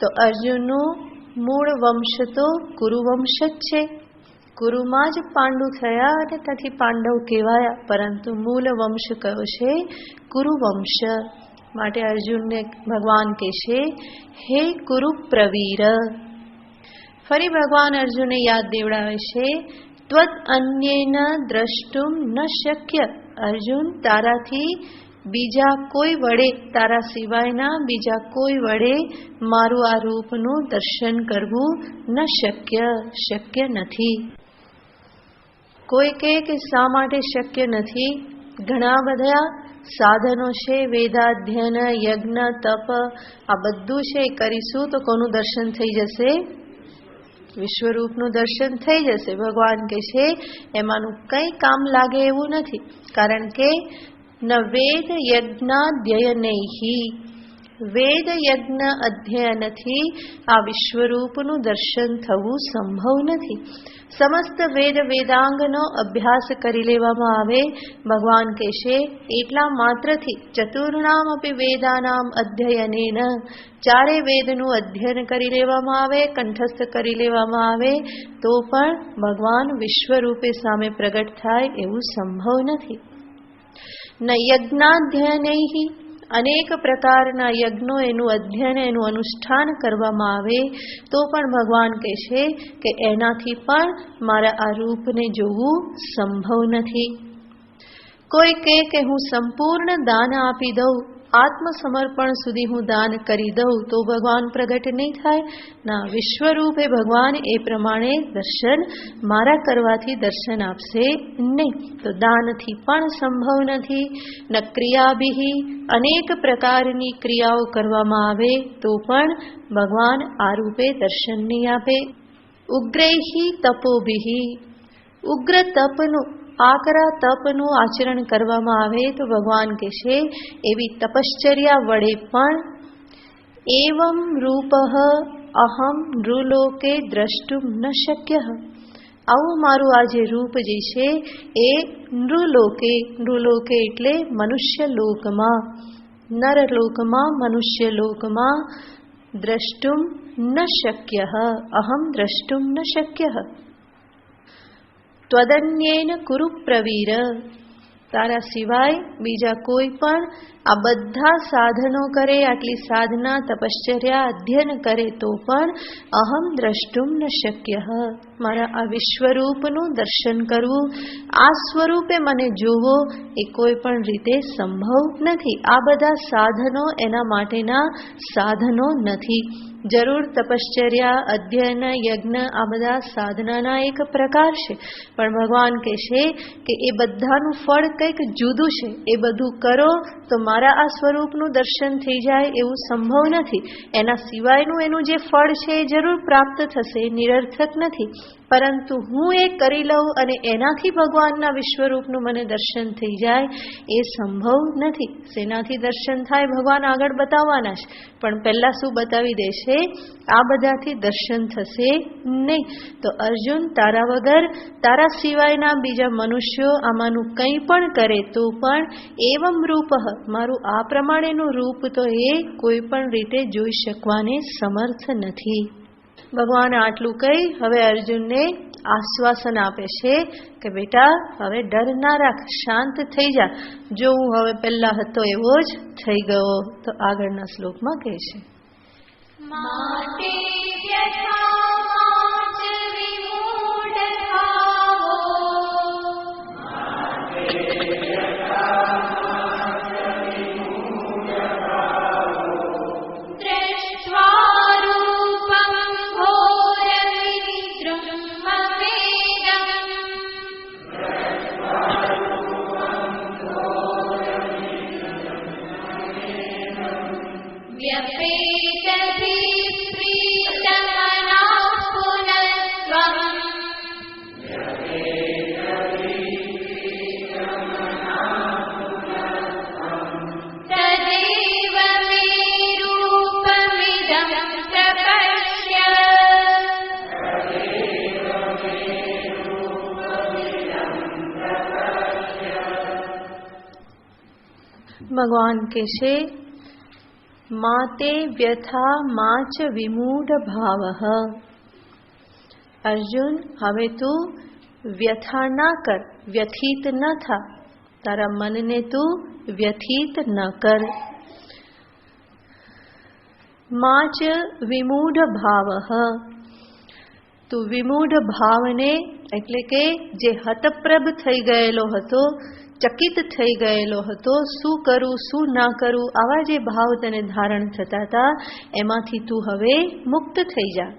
તો અર્જુનનું મૂળ વંશ તો કુરુવંશ જ છે. કુરુમાં જ પાંડુ થયા અને ત્યાંથી પાંડવ કહેવાયા, પરંતુ મૂળ વંશ કયો છે? કુરુવંશ. માટે અર્જુનને ભગવાન કહેશે હે કુરુ પ્રવીર. ફરી ભગવાન અર્જુનને યાદ દેવડાવે છે ત્વદ અન્યેન દ્રષ્ટુમ ન શક્ય. અર્જુન, તારાથી બીજા કોઈ વડે, તારા સિવાયના બીજા કોઈ વડે મારું આ રૂપનું દર્શન કરવું ન શક્ય, શક્ય નથી. કોઈ કહે કે શા માટે શક્ય નથી? ઘણા બધા સાધનો છે, વેદાધ્યયન, યજ્ઞ, તપ, આ બધું છે, કરીશું તો કોનું દર્શન થઈ જશે? વિશ્વરૂપનું દર્શન થઈ જશે. ભગવાન કહે છે એમાંનું કંઈ કામ લાગે એવું નથી, કારણ કે ન વેદ યજ્ઞાધ્યયનૈહિ, વેદ યજ્ઞ અધ્યયનથી આ વિશ્વરૂપનું દર્શન થવું સંભવ નથી. સમસ્ત વેદ વેદાંગનો અભ્યાસ કરી લેવામાં આવે. ભગવાન કહેશે એટલા માત્રથી ચતુર્ણામ અપી વેદાનામ અધ્યયનેન, ચારે વેદનું અધ્યયન કરી લેવામાં આવે, કંઠસ્થ કરી લેવામાં આવે, તો પણ ભગવાન વિશ્વરૂપે સામે પ્રગટ થાય એવું સંભવ નથી. ન યજ્ઞાધ્યયનૈહિ, અનેક પ્રકારના યજ્ઞો, એનું અધ્યયન, એનું અનુષ્ઠાન કરવામાં આવે તો પણ ભગવાન કહે છે કે એનાથી પણ મારા આ રૂપને જોવું સંભવ નથી. કોઈ કહે કે હું સંપૂર્ણ દાન આપી દઉં, આત્મસમર્પણ સુધી હું દાન કરી દઉં તો ભગવાન પ્રગટ નહીં થાય. ના, વિશ્વરૂપે ભગવાન એ પ્રમાણે દર્શન મારા કરવાથી દર્શન આપશે નહીં. તો દાનથી પણ સંભવ નથી. ન ક્રિયાભિ, અનેક પ્રકારની ક્રિયાઓ કરવામાં આવે તો પણ ભગવાન આ રૂપે દર્શન નહીં આપે. ઉગ્રૈહિ તપોભિ, ઉગ્ર તપનું, આકરા તપનું આચરણ કરવામાં આવે તો ભગવાન કહેશે એવી તપશ્ચર્યા વડે પણ એવમ રૂપઃ અહમ નૃલોકે દ્રષ્ટુમ ન શક્ય. આવું મારું આ જે રૂપ જે છે એ નૃલોકે, નૃલોકે એટલે મનુષ્ય લોકમાં, નરલોકમાં, મનુષ્ય લોકમાં દ્રષ્ટુમ ન શક્ય, અહમ દ્રષ્ટુમ ન શક્ય. ત્વદન્યેન કુરુ પ્રવીર, તારા સિવાય બીજા કોઈ પણ આ બધા સાધનો કરે, આટલી સાધના, તપશ્ચર્યા, અધ્યયન કરે તો પણ અહમ દ્રષ્ટુમ ન શક્ય, મારા આ વિશ્વરૂપનું દર્શન કરવું, આ સ્વરૂપે મને જોવો એ કોઈ પણ રીતે સંભવ નથી. આ બધા સાધનો એના માટેના સાધનો નથી. જરૂર તપશ્ચર્યા, અધ્યયન, યજ્ઞ આ બધા સાધનાના એક પ્રકાર છે, પણ ભગવાન કહે છે કે એ બધાનું ફળ કંઈક જુદું છે. એ બધું કરો તો મારા આ સ્વરૂપનું દર્શન થઈ જાય એવું સંભવ નથી. એના સિવાયનું એનું જે ફળ છે એ જરૂર પ્રાપ્ત થશે, નિરર્થક નથી. પરંતુ હું એ કરી લઉં અને એનાથી ભગવાનના વિશ્વરૂપનું મને દર્શન થઈ જાય એ સંભવ નથી. શેનાથી દર્શન થાય ભગવાન આગળ બતાવવાના છે, પણ પહેલા શું બતાવી દેશે? આ બધાથી દર્શન થશે નહીં. તો અર્જુન, તારા વગર, તારા સિવાયના બીજા મનુષ્યો આમાંનું કંઈ પણ કરે તો પણ એવમ રૂપ, મારું આ પ્રમાણેનું રૂપ તો એ કોઈ પણ રીતે જોઈ શકવાને સમર્થ નથી. ભગવાન આટલું કહી હવે અર્જુનને આશ્વાસન આપે છે કે બેટા હવે ડર ના રાખ, શાંત થઈ જા. જો હું હવે પહેલા હતો એવો જ થઈ ગયો. તો આગળના શ્લોકમાં કહે છે માતે વ્યથામાચ વિમૂઢભાવો દ્રષ્ટ્વા રૂપં ઘોરમિત્રં મમેદં વ્યપેતધિ પ્રીતમના ભગવાન કહેશે માતે વ્યથા માચ વિમૂઢ ભાવઃ. અર્જુન, હવે તું વ્યથા ના કર, વ્યથિત ન થા, તારા મનને તું વ્યથિત ન કર. માચ વિમૂઢ ભાવઃ, તું વિમૂઢ ભાવને એટલે કે જે હતપ્રભ થઈ ગયેલો હતો, ચકિત થઈ ગયેલો હતો, શું કરું શું ના કરું આવા જે ભાવ તને ધારણ થતા હતા એમાંથી તું હવે મુક્ત થઈ જા.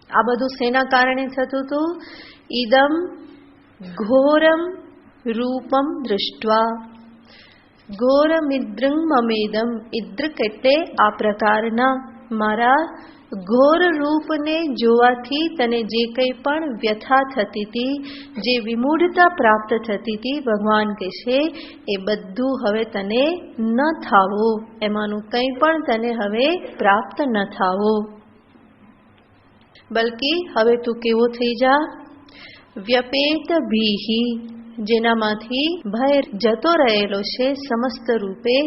આ બધું શેના કારણે થતું હતું? ઇદમ ઘોરમ રૂપમ દૃષ્ટવા. ઘોરમિદ્રં મમેદમ. ઇદ્રક એટલે આ પ્રકારના મારા ઘોર રૂપને જોવાથી તને જે કંઈ પણ વ્યથા થતી હતી, જે વિમૂઢતા પ્રાપ્ત થતી હતી, ભગવાન કહેશે એ બધું હવે તને ન થાવો, એમાંનું કંઈ પણ તને હવે પ્રાપ્ત ન થાવો. બલકી હવે તું કેવો થઈ જા? વ્યપેત ભીહી, જેનામાંથી ભય જતો રહેલો છે સમસ્ત રૂપે,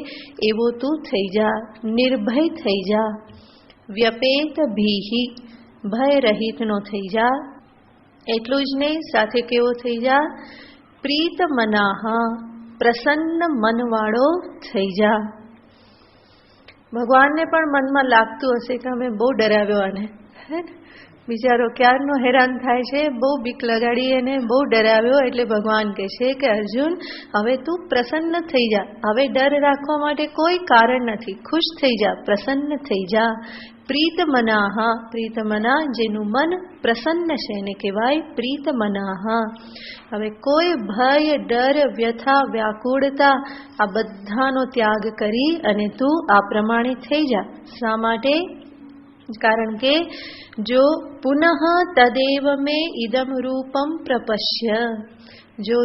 એવો તું થઈ જા, નિર્ભય થઈ જા. વ્યપેત ભીહી, ભય રહિતનો થઈ જા. એટલું જ નહીં, સાથે કેવો થઈ જા? પ્રીત મનાહ, પ્રસન્ન મનવાળો થઈ જા. ભગવાનને પણ મનમાં લાગતું હશે કે અમે બહુ ડરાવ્યો આને, હે ને? બિચારો ક્યારનો હેરાન થાય છે, બહુ બીક લગાડી અને બહુ ડરાવ્યો. એટલે ભગવાન કહે છે કે અર્જુન, હવે તું પ્રસન્ન થઈ જા, હવે ડર રાખવા માટે કોઈ કારણ નથી, ખુશ થઈ જા, પ્રસન્ન થઈ જા. પ્રીત મનાહ, પ્રીત મના જેનું મન પ્રસન્ન છે એને કહેવાય પ્રીત મનાહ. હવે કોઈ ભય, ડર, વ્યથા, વ્યાકુળતા આ બધાનો ત્યાગ કરી અને તું આ પ્રમાણે થઈ જા. શા માટે? કારણ કે જો પુનઃ તદેવ મેં ઇદમ રૂપમ પ્રપશ્ય,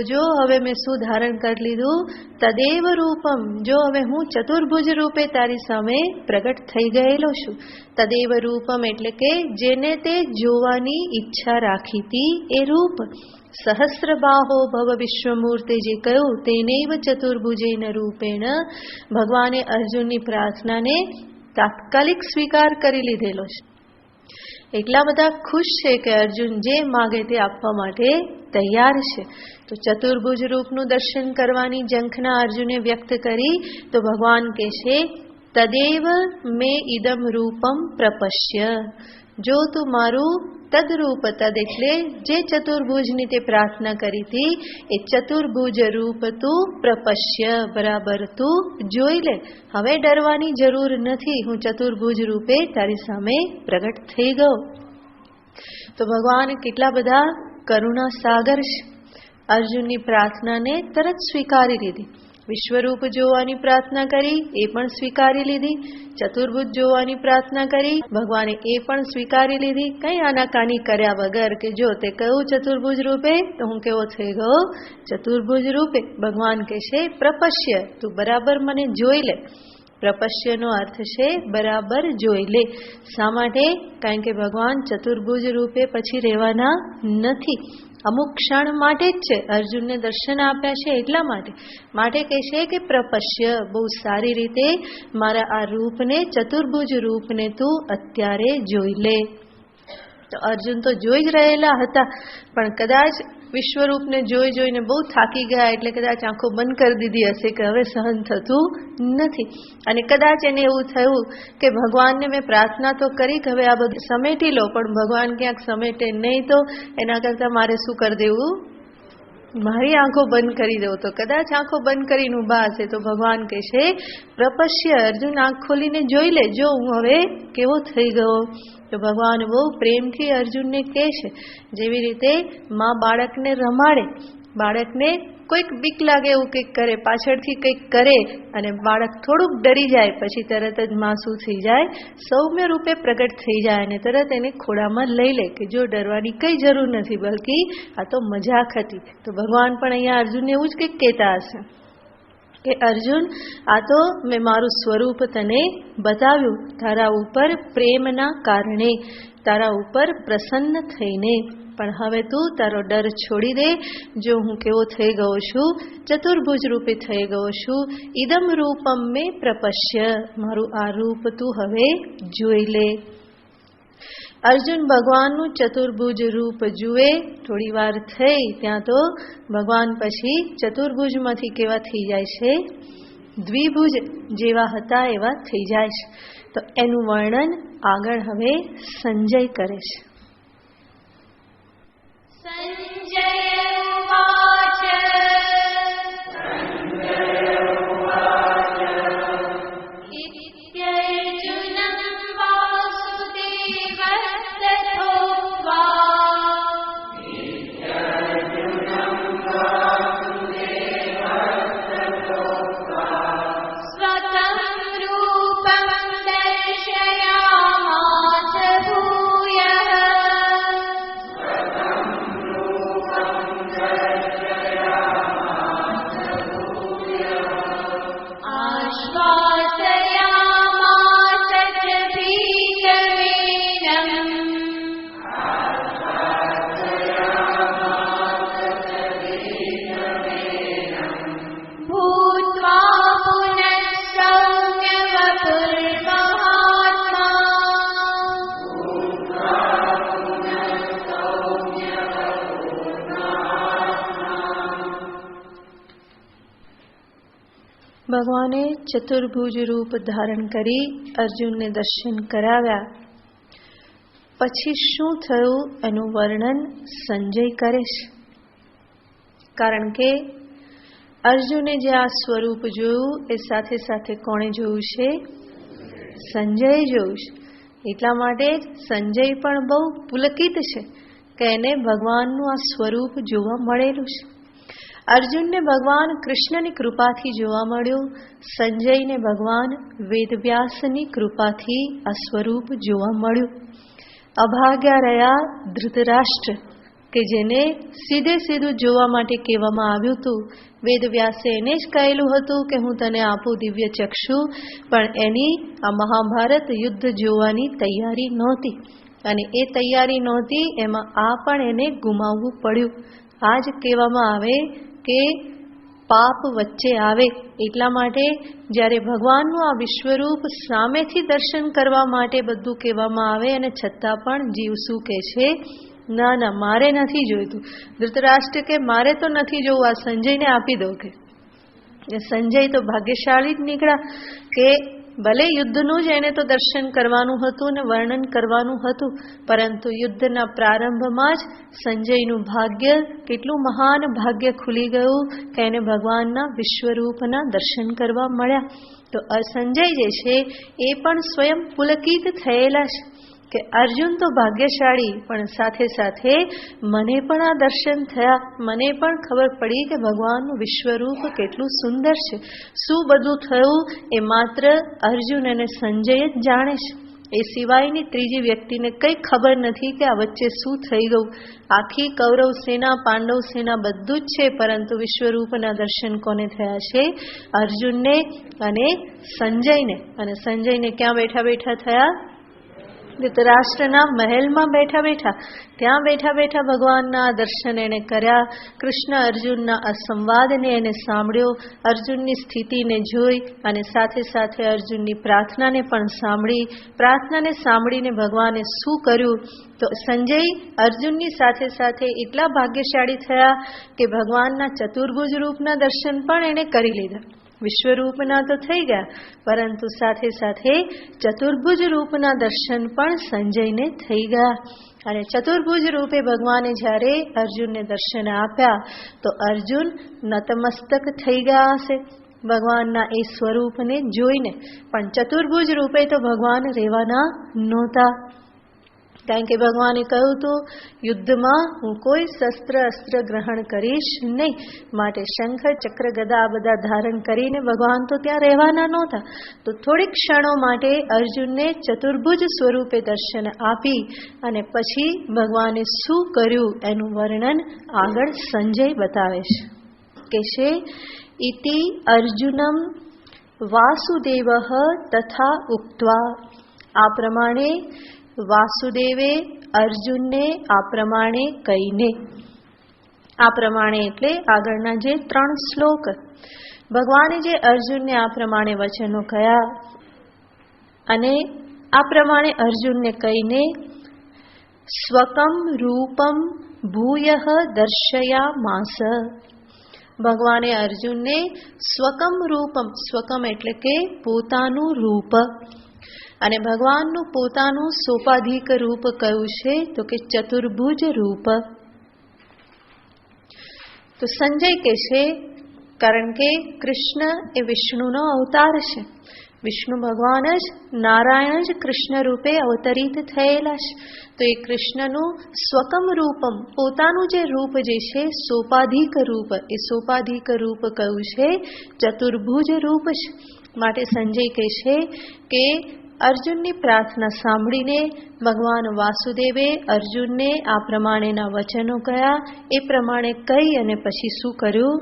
જો હવે મેં શું ધારણ કરી લીધું? તદેવ રૂપમ, જો હવે હું ચતુર્ભુજ રૂપે તારી સામે પ્રગટ થઈ ગયેલો છું. તદેવ રૂપમ એટલે કે જેને તે જોવાની ઈચ્છા રાખી હતી એ રૂપ. સહસ્રબાહો ભવ વિશ્વમૂર્તે જે કહ્યું તેનૈવ ચતુર્ભુજેન રૂપેણ, ભગવાને અર્જુનની પ્રાર્થનાને તાત્કાલિક સ્વીકાર કરી લીધેલો છે. એટલા બધા ખુશ છે કે અર્જુન જે માગે તે આપવા માટે તૈયાર છે. તો ચતુર્ભુજ રૂપનું દર્શન કરવાની ઝંખના અર્જુને વ્યક્ત કરી તો ભગવાન કહેશે તદેવ મેં ઇદમ રૂપમ પ્રપશ્ય. જો તું મારું તદરૂપ, તદ એટલે જે ચતુર્ભુજની તે પ્રાર્થના કરી હતી એ ચતુર્ભુજ રૂપ તું પ્રપશ્ય, બરાબર તું જોઈ લે. હવે ડરવાની જરૂર નથી, હું ચતુર્ભુજ રૂપે તારી સામે પ્રગટ થઈ ગયો. તો ભગવાન કેટલા બધા કરુણા સાગર છે. અર્જુનની પ્રાર્થનાને તરત સ્વીકારી લીધી. વિશ્વરૂપ જોવાની પ્રાર્થના કરી, એ પણ સ્વીકારી લીધી. ચતુર્ભુજ જોવાની પ્રાર્થના કરી, ભગવાને એ પણ સ્વીકારી લીધી. કઈ આનાકાની કર્યા વગર કે જો તે કહ્યું ચતુર્ભુજ રૂપે તો હું કેવો થઈ ગયો? ચતુર્ભુજ રૂપે. ભગવાન કહેશે પ્રપશ્ય, તું બરાબર મને જોઈ લે. પ્રપશ્યનો અર્થ છે બરાબર જોઈ લે. શા માટે? કારણ કે ભગવાન ચતુર્ભુજ રૂપે પછી રહેવાના નથી, અમુક ક્ષણ માટે જ છે. અર્જુનને દર્શન આપ્યા છે એટલા માટે કહેશે કે પ્રપશ્ય, બહુ સારી રીતે મારા આ રૂપને, ચતુર્ભુજ રૂપને તું અત્યારે જોઈ લે. તો અર્જુન તો જોઈ જ રહેલા હતા, પણ કદાચ વિશ્વરૂપને જોઈને બહુ થાકી ગયા એટલે કદાચ આંખો બંધ કરી દીધી હશે કે હવે સહન થતું નથી. અને કદાચ એને એવું થયું કે ભગવાનને મેં પ્રાર્થના તો કરી કે હવે આ બધું સમેટી લો, પણ ભગવાન ક્યાંક સમેટે નહીં તો એના કરતાં મારે શું કરી દેવું? મારી આંખો બંધ કરી દો. તો કદાચ આંખો બંધ કરીને ઊભા હશે તો ભગવાન કહેશે પ્રપશ્ય, અર્જુન આંખ ખોલીને જોઈ લે, જો હું હવે કેવો થઈ ગયો. તો ભગવાન બહુ પ્રેમથી અર્જુનને કહે છે, જેવી રીતે માં બાળકને રમાડે, બાળકને કોઈક બીક લાગે એવું કંઈક કરે, પાછળથી કંઈક કરે અને બાળક થોડુંક ડરી જાય, પછી તરત જ માં શું થઈ જાય? સૌમ્ય રૂપે પ્રગટ થઈ જાય અને તરત એને ખોળામાં લઈ લે કે જો ડરવાની કઈ જરૂર નથી, બલકી આ તો મજાક હતી. તો ભગવાન પણ અહીંયા અર્જુનને એવું જ કંઈક કહેતા હશે કે અર્જુન, આ તો મેં મારું સ્વરૂપ તને બતાવ્યું, તારા ઉપર પ્રેમના કારણે, તારા ઉપર પ્રસન્ન થઈને. પણ હવે તું તારો ડર છોડી દે. જો હું કેવો થઈ ગયો છું, ચતુર્ભુજ રૂપે થઈ ગયો છું. ઇદમ રૂપમ મે પ્રપશ્ય, મારું આ રૂપ તું હવે જોઈ લે. અર્જુન ભગવાનનું ચતુર્ભુજ રૂપ જુએ. થોડી વાર થઈ ત્યાં તો ભગવાન પછી ચતુર્ભુજમાંથી કેવા થઈ જાય છે, દ્વિભુજ જેવા હતા એવા થઈ જાય છે. તો એનું વર્ણન આગળ હવે સંજય કરે છે. સંજય ઉવાચ ઇત્યર્જુનં વાસુદેવસ્તથોક્ત્વા સ્વકં રૂપં દર્શયામાસ ભૂયઃ. आश्वासयामास च भीतमेनम् भूत्वा पुनः सौम्यवपुर्महात्मा. ભગવાને ચતુર્ભુજ રૂપ ધારણ કરી અર્જુનને દર્શન કરાવ્યા. પછી શું થયું એનું વર્ણન સંજય કરે છે. કારણ કે અર્જુને જે આ સ્વરૂપ જોયું એ સાથે સાથે કોણે જોયું છે, સંજયે જોયું છે. એટલા માટે જ સંજય પણ બહુ પુલકિત છે કે એને ભગવાનનું આ સ્વરૂપ જોવા મળેલું છે. અર્જુનને ભગવાન કૃષ્ણની કૃપાથી જોવા મળ્યું. સંજયને ભગવાન વેદવ્યાસની કૃપાથી આ સ્વરૂપ જોવા મળ્યું. અભાગ્યા રહ્યા ધૃતરાષ્ટ્ર કે જેને સીધે સીધું જોવા માટે કહેવામાં આવ્યું હતું. વેદવ્યાસે એને જ કહેલું હતું કે હું તને આપું દિવ્ય ચક્ષુ, પણ એની આ મહાભારત યુદ્ધ જોવાની તૈયારી નહોતી. અને એ તૈયારી નહોતી એમાં આ પણ એને ગુમાવવું પડ્યું. આ જ કહેવામાં આવે કે પાપ વચ્ચે આવે. એટલા માટે જ્યારે ભગવાનનું આ વિશ્વરૂપ સામેથી દર્શન કરવા માટે બધું કહેવામાં આવે અને છતાં પણ જીવ શું કહે છે, ના ના મારે નથી જોઈતું. ધૃતરાષ્ટ્ર કે મારે તો નથી જોવું, આ સંજયને આપી દો. કે સંજય તો ભાગ્યશાળી જ નીકળ્યા કે ભલે યુદ્ધનું જ એને તો દર્શન કરવાનું હતું ને વર્ણન કરવાનું હતું, પરંતુ યુદ્ધના પ્રારંભમાં જ સંજયનું ભાગ્ય, કેટલું મહાન ભાગ્ય ખુલી ગયું કે એને ભગવાનના વિશ્વરૂપના દર્શન કરવા મળ્યા. તો સંજય જે છે એ પણ સ્વયં પુલકિત થયેલા છે કે અર્જુન તો ભાગ્યશાળી, પણ સાથે સાથે મને પણ આ દર્શન થયા. મને પણ ખબર પડી કે ભગવાનનું વિશ્વરૂપ કેટલું સુંદર છે. શું બધું થયું એ માત્ર અર્જુન અને સંજય જ જાણે છે. એ સિવાયની ત્રીજી વ્યક્તિને કંઈ ખબર નથી કે આ વચ્ચે શું થઈ ગયું. આખી કૌરવ સેના, પાંડવ સેના બધું જ છે, પરંતુ વિશ્વરૂપના દર્શન કોને થયા છે, અર્જુનને અને સંજયને. અને સંજયને ક્યાં બેઠા બેઠા થયા, ધૃતરાષ્ટ્રના મહેલમાં બેઠા બેઠા. ત્યાં બેઠા બેઠા ભગવાનના દર્શન એને કર્યા. કૃષ્ણ અર્જુનના આ સંવાદને એને સાંભળ્યો, અર્જુનની સ્થિતિને જોઈ અને સાથે સાથે અર્જુનની પ્રાર્થનાને પણ સાંભળી. પ્રાર્થનાને સાંભળીને ભગવાને શું કર્યું, તો સંજય અર્જુનની સાથે સાથે એટલા ભાગ્યશાળી થયા કે ભગવાનના ચતુર્ભુજ રૂપના દર્શન પણ એને કરી લીધા. વિશ્વરૂપના તો થઈ ગયા, પરંતુ સાથે સાથે ચતુર્ભુજ રૂપના દર્શન પણ સંજયને થઈ ગયા. અને ચતુર્ભુજ રૂપે ભગવાને જ્યારે અર્જુનને દર્શન આપ્યા તો અર્જુન નતમસ્તક થઈ ગયા હશે ભગવાનના એ સ્વરૂપને જોઈને. પણ ચતુર્ભુજ રૂપે તો ભગવાન રહેવાના નહોતા. કારણ કે ભગવાને કહ્યું હતું, યુદ્ધમાં હું કોઈ શસ્ત્ર અસ્ત્ર ગ્રહણ કરીશ નહીં. માટે શંખ, ચક્ર, ગદા આ બધા ધારણ કરીને ભગવાન તો ત્યાં રહેવાના નહોતા. તો થોડીક ક્ષણો માટે અર્જુનને ચતુર્ભુજ સ્વરૂપે દર્શન આપી અને પછી ભગવાને શું કર્યું એનું વર્ણન આગળ સંજય બતાવે છે. કે છે ઇતિ અર્જુનમ વાસુદેવ તથા ઉક્ત્વા. આ પ્રમાણે વાસુદેવે અર્જુનને આ પ્રમાણે કહીને, આ પ્રમાણે એટલે આગળના જે 3 શ્લોક ભગવાને જે અર્જુનને આ પ્રમાણે વચનો કહ્યા અને આ પ્રમાણે અર્જુનને કહીને સ્વકમ રૂપમ ભૂયઃ દર્શયામાસ. ભગવાને અર્જુનને સ્વકમ રૂપમ, સ્વકમ એટલે કે પોતાનું રૂપ, અને ભગવાનનું પોતાનું સોપાધિક રૂપ કયું છે તો કે ચતુર્ભુજ રૂપ. તો સંજય કહે છે કારણ કે કૃષ્ણ એ વિષ્ણુનો અવતાર છે, વિષ્ણુ ભગવાન જ નારાયણ જ કૃષ્ણ રૂપે અવતરિત થયેલા છે. તો એ કૃષ્ણનું સ્વકમ રૂપમ, પોતાનું જે રૂપ જે છે સોપાધિક રૂપ, એ સોપાધિક રૂપ કયું છે ચતુર્ભુજ રૂપ છે. માટે સંજય કહે છે કે અર્જુનની પ્રાર્થના સાંભળીને ભગવાન વાસુદેવે અર્જુનને આ પ્રમાણેના વચનો કહ્યા. એ પ્રમાણે કહી અને પછી શું કર્યું?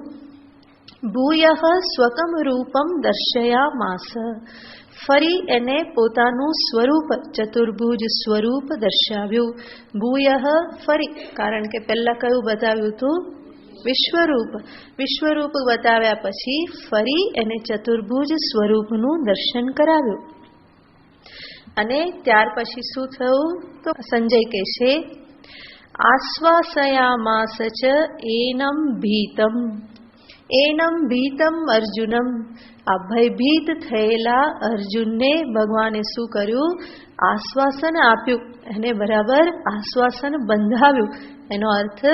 ભૂયઃ સ્વકમ રૂપમ દર્શયામાસ. ફરી એને પોતાનું સ્વરૂપ ચતુર્ભુજ સ્વરૂપ દર્શાવ્યું. ભૂયઃ ફરી, કારણ કે પહેલા કયું બતાવ્યું હતું? વિશ્વરૂપ. વિશ્વરૂપ બતાવ્યા પછી ફરી એને ચતુર્ભુજ સ્વરૂપનું દર્શન કરાવ્યું. અને ત્યાર પછી શું થયું? તો સંજય કહે છે આશ્વાસયામાસ ચ એનમ ભીતમ. એનમ ભીતમ અર્જુનમ. આ ભયભીત થયેલા અર્જુનને ભગવાને શું કર્યું? આશ્વાસન આપ્યું, એને બરાબર આશ્વાસન બંધાવ્યું. એનો અર્થ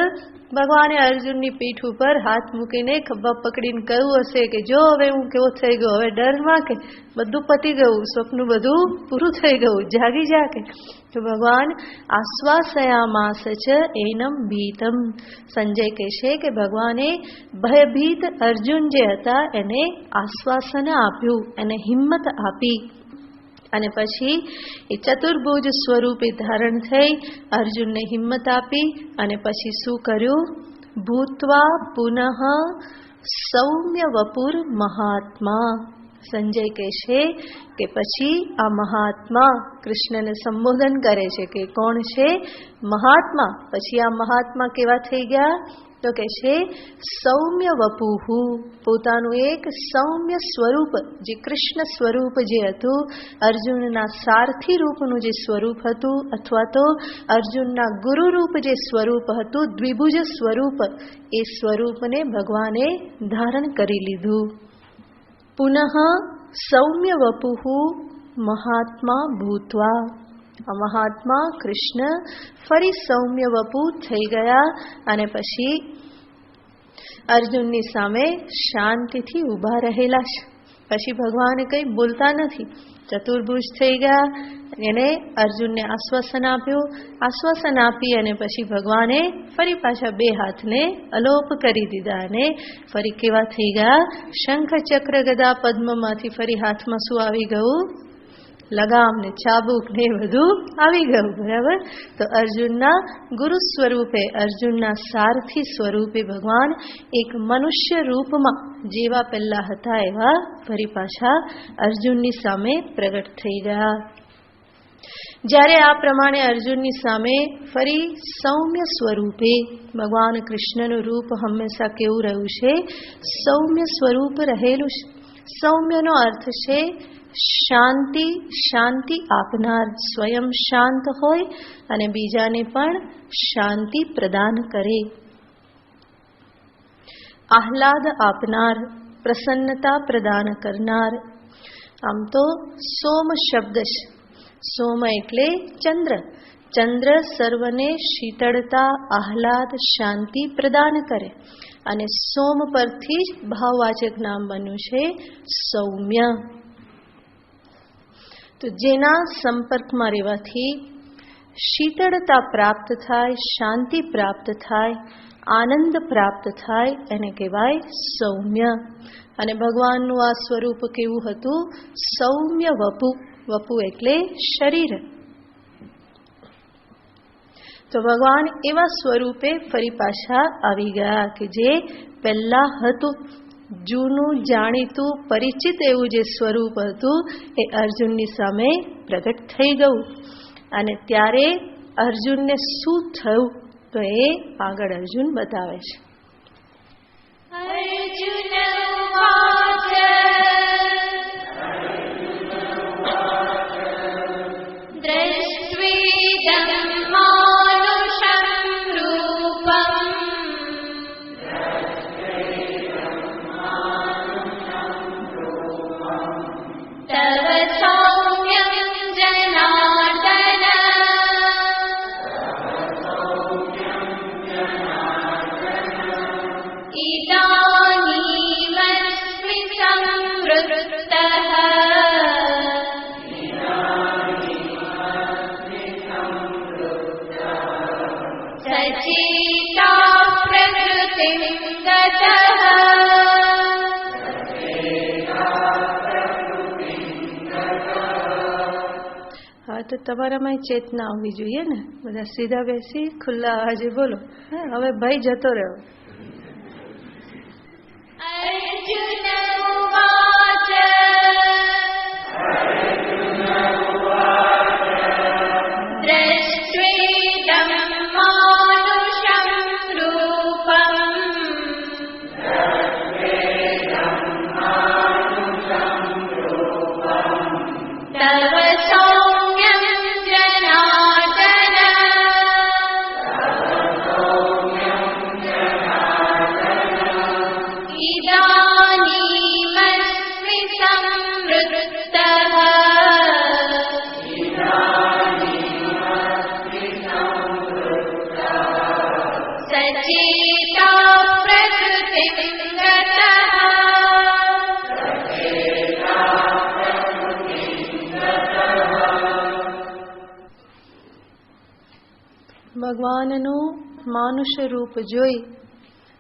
ભગવાને અર્જુનની પીઠ ઉપર હાથ મૂકીને ખભા પકડીને કહ્યું હશે કે જો હવે હું કેવો થઈ ગયો, હવે ડરમાં કે બધું પતી ગયું, સ્વપ્ન બધું પૂરું થઈ ગયું, જાગી જા કે. તો ભગવાન આશ્વાસયામાસ ચ એનમ ભીતમ. સંજય કહે છે કે ભગવાને ભયભીત અર્જુન જે હતા એને આશ્વાસન આપ્યું, એને હિંમત આપી. અને પછી એ ચતુર્ભુજ સ્વરૂપે ધારણ થઈ અર્જુનને હિંમત આપી. અને પછી શું કર્યું? ભૂત્વા પુનઃ સૌમ્ય વપુર મહાત્મા. સંજય કહે છે કે પછી આ મહાત્મા કૃષ્ણને સંબોધન કરે છે કે કોણ છે? મહાત્મા. પછી આ મહાત્મા કેવા થઈ ગયા? તો કહે છે સૌમ્ય વપુહુ. પોતાનું એક સૌમ્ય સ્વરૂપ, જે કૃષ્ણ સ્વરૂપ જે હતું, અર્જુનના સારથી રૂપનું જે સ્વરૂપ હતું, અથવા તો અર્જુનના ગુરુ રૂપ જે સ્વરૂપ હતું, દ્વિભુજ સ્વરૂપ, એ સ્વરૂપને ભગવાને ધારણ કરી લીધું. પુનઃ સૌમ્ય વપુહુ મહાત્મા ભૂત્વા. મહાત્મા કૃષ્ણ ફરી સૌમ્ય વપુ થઈ ગયા. અને પછી અર્જુનની સામે શાંતિથી ઊભા રહેલા છે. પછી ભગવાન કંઈ બોલતા નથી, ચતુર્ભુજ થઈ ગયા. એને અર્જુનને આશ્વાસન આપ્યું. આશ્વાસન આપી અને પછી ભગવાને ફરી પાછા 2 હાથને અલોપ કરી દીધા અને ફરી કેવા થઈ ગયા? શંખ ચક્ર ગદા પદ્મમાંથી ફરી હાથમાં શું આવી ગયું? લગામ ને ચાબુક ને બધું આવી ગયું. બરાબર. તો અર્જુનના ગુરુ સ્વરૂપે, અર્જુનના સારથી સ્વરૂપે ભગવાન એક મનુષ્ય રૂપમાં જેવા પહેલા હતા એવા ફરી પાછા અર્જુનની સામે પ્રગટ થઈ ગયા. જ્યારે આ પ્રમાણે અર્જુનની સામે ફરી સૌમ્ય સ્વરૂપે, ભગવાન કૃષ્ણનું રૂપ હંમેશા કેવું રહ્યું છે? સૌમ્ય સ્વરૂપ રહેલું છે. સૌમ્યનો અર્થ છે શાંતિ, શાંતિ આપનાર, સ્વયં શાંત હોય અને બીજાને પણ શાંતિ પ્રદાન કરે. આહલાદ આપનાર, પ્રસન્નતા પ્રદાન કરનાર. આમ તો સોમ શબ્દ છે. સોમ એટલે ચંદ્ર. ચંદ્ર સર્વને શીતળતા, આહલાદ, શાંતિ પ્રદાન કરે. અને સોમ પરથી જ ભાવવાચક નામ બન્યું છે સૌમ્ય. તો જેના સંપર્કમાં રહેવાથી શીતળતા પ્રાપ્ત થાય, શાંતિ પ્રાપ્ત થાય, આનંદ પ્રાપ્ત થાય, એને કહેવાય સૌમ્ય. અને ભગવાનનું આ સ્વરૂપ કેવું હતું? સૌમ્ય વપુ. વપુ એટલે શરીર. તો ભગવાન એવા સ્વરૂપે ફરી પાછા આવી ગયા કે જે પહેલા હતું. જૂનું જાણીતું પરિચિત એવું જે સ્વરૂપ હતું એ અર્જુનની સામે પ્રગટ થઈ ગયું. અને ત્યારે અર્જુનને શું થયું તો એ આગળ અર્જુન બતાવે છે. અર્જુન ઉવાચ દ્રષ્ટ્વેદં માનુષં રૂપં તવ સૌમ્યં જનાર્દન ઇદાનીમસ્મિ સંવૃત્તઃ સચેતા પ્રકૃતિં ગતઃ. હા, તો તમારામાં ચેતના આવવી જોઈએ ને. બધા સીધા બેસી ખુલ્લા અવાજે બોલો. હવે ભય જતો રહ્યો. અર્જુન ઉવાચ દ્રષ્ટ્વેદં માનુષં રૂપં તવ સૌમ્યં જનાર્દન ઇદાનીમસ્મિ સંવૃત્તઃ સચેતા પ્રકૃતિં ગતઃ. ભગવાનનું માનુષ્ય રૂપ જોઈ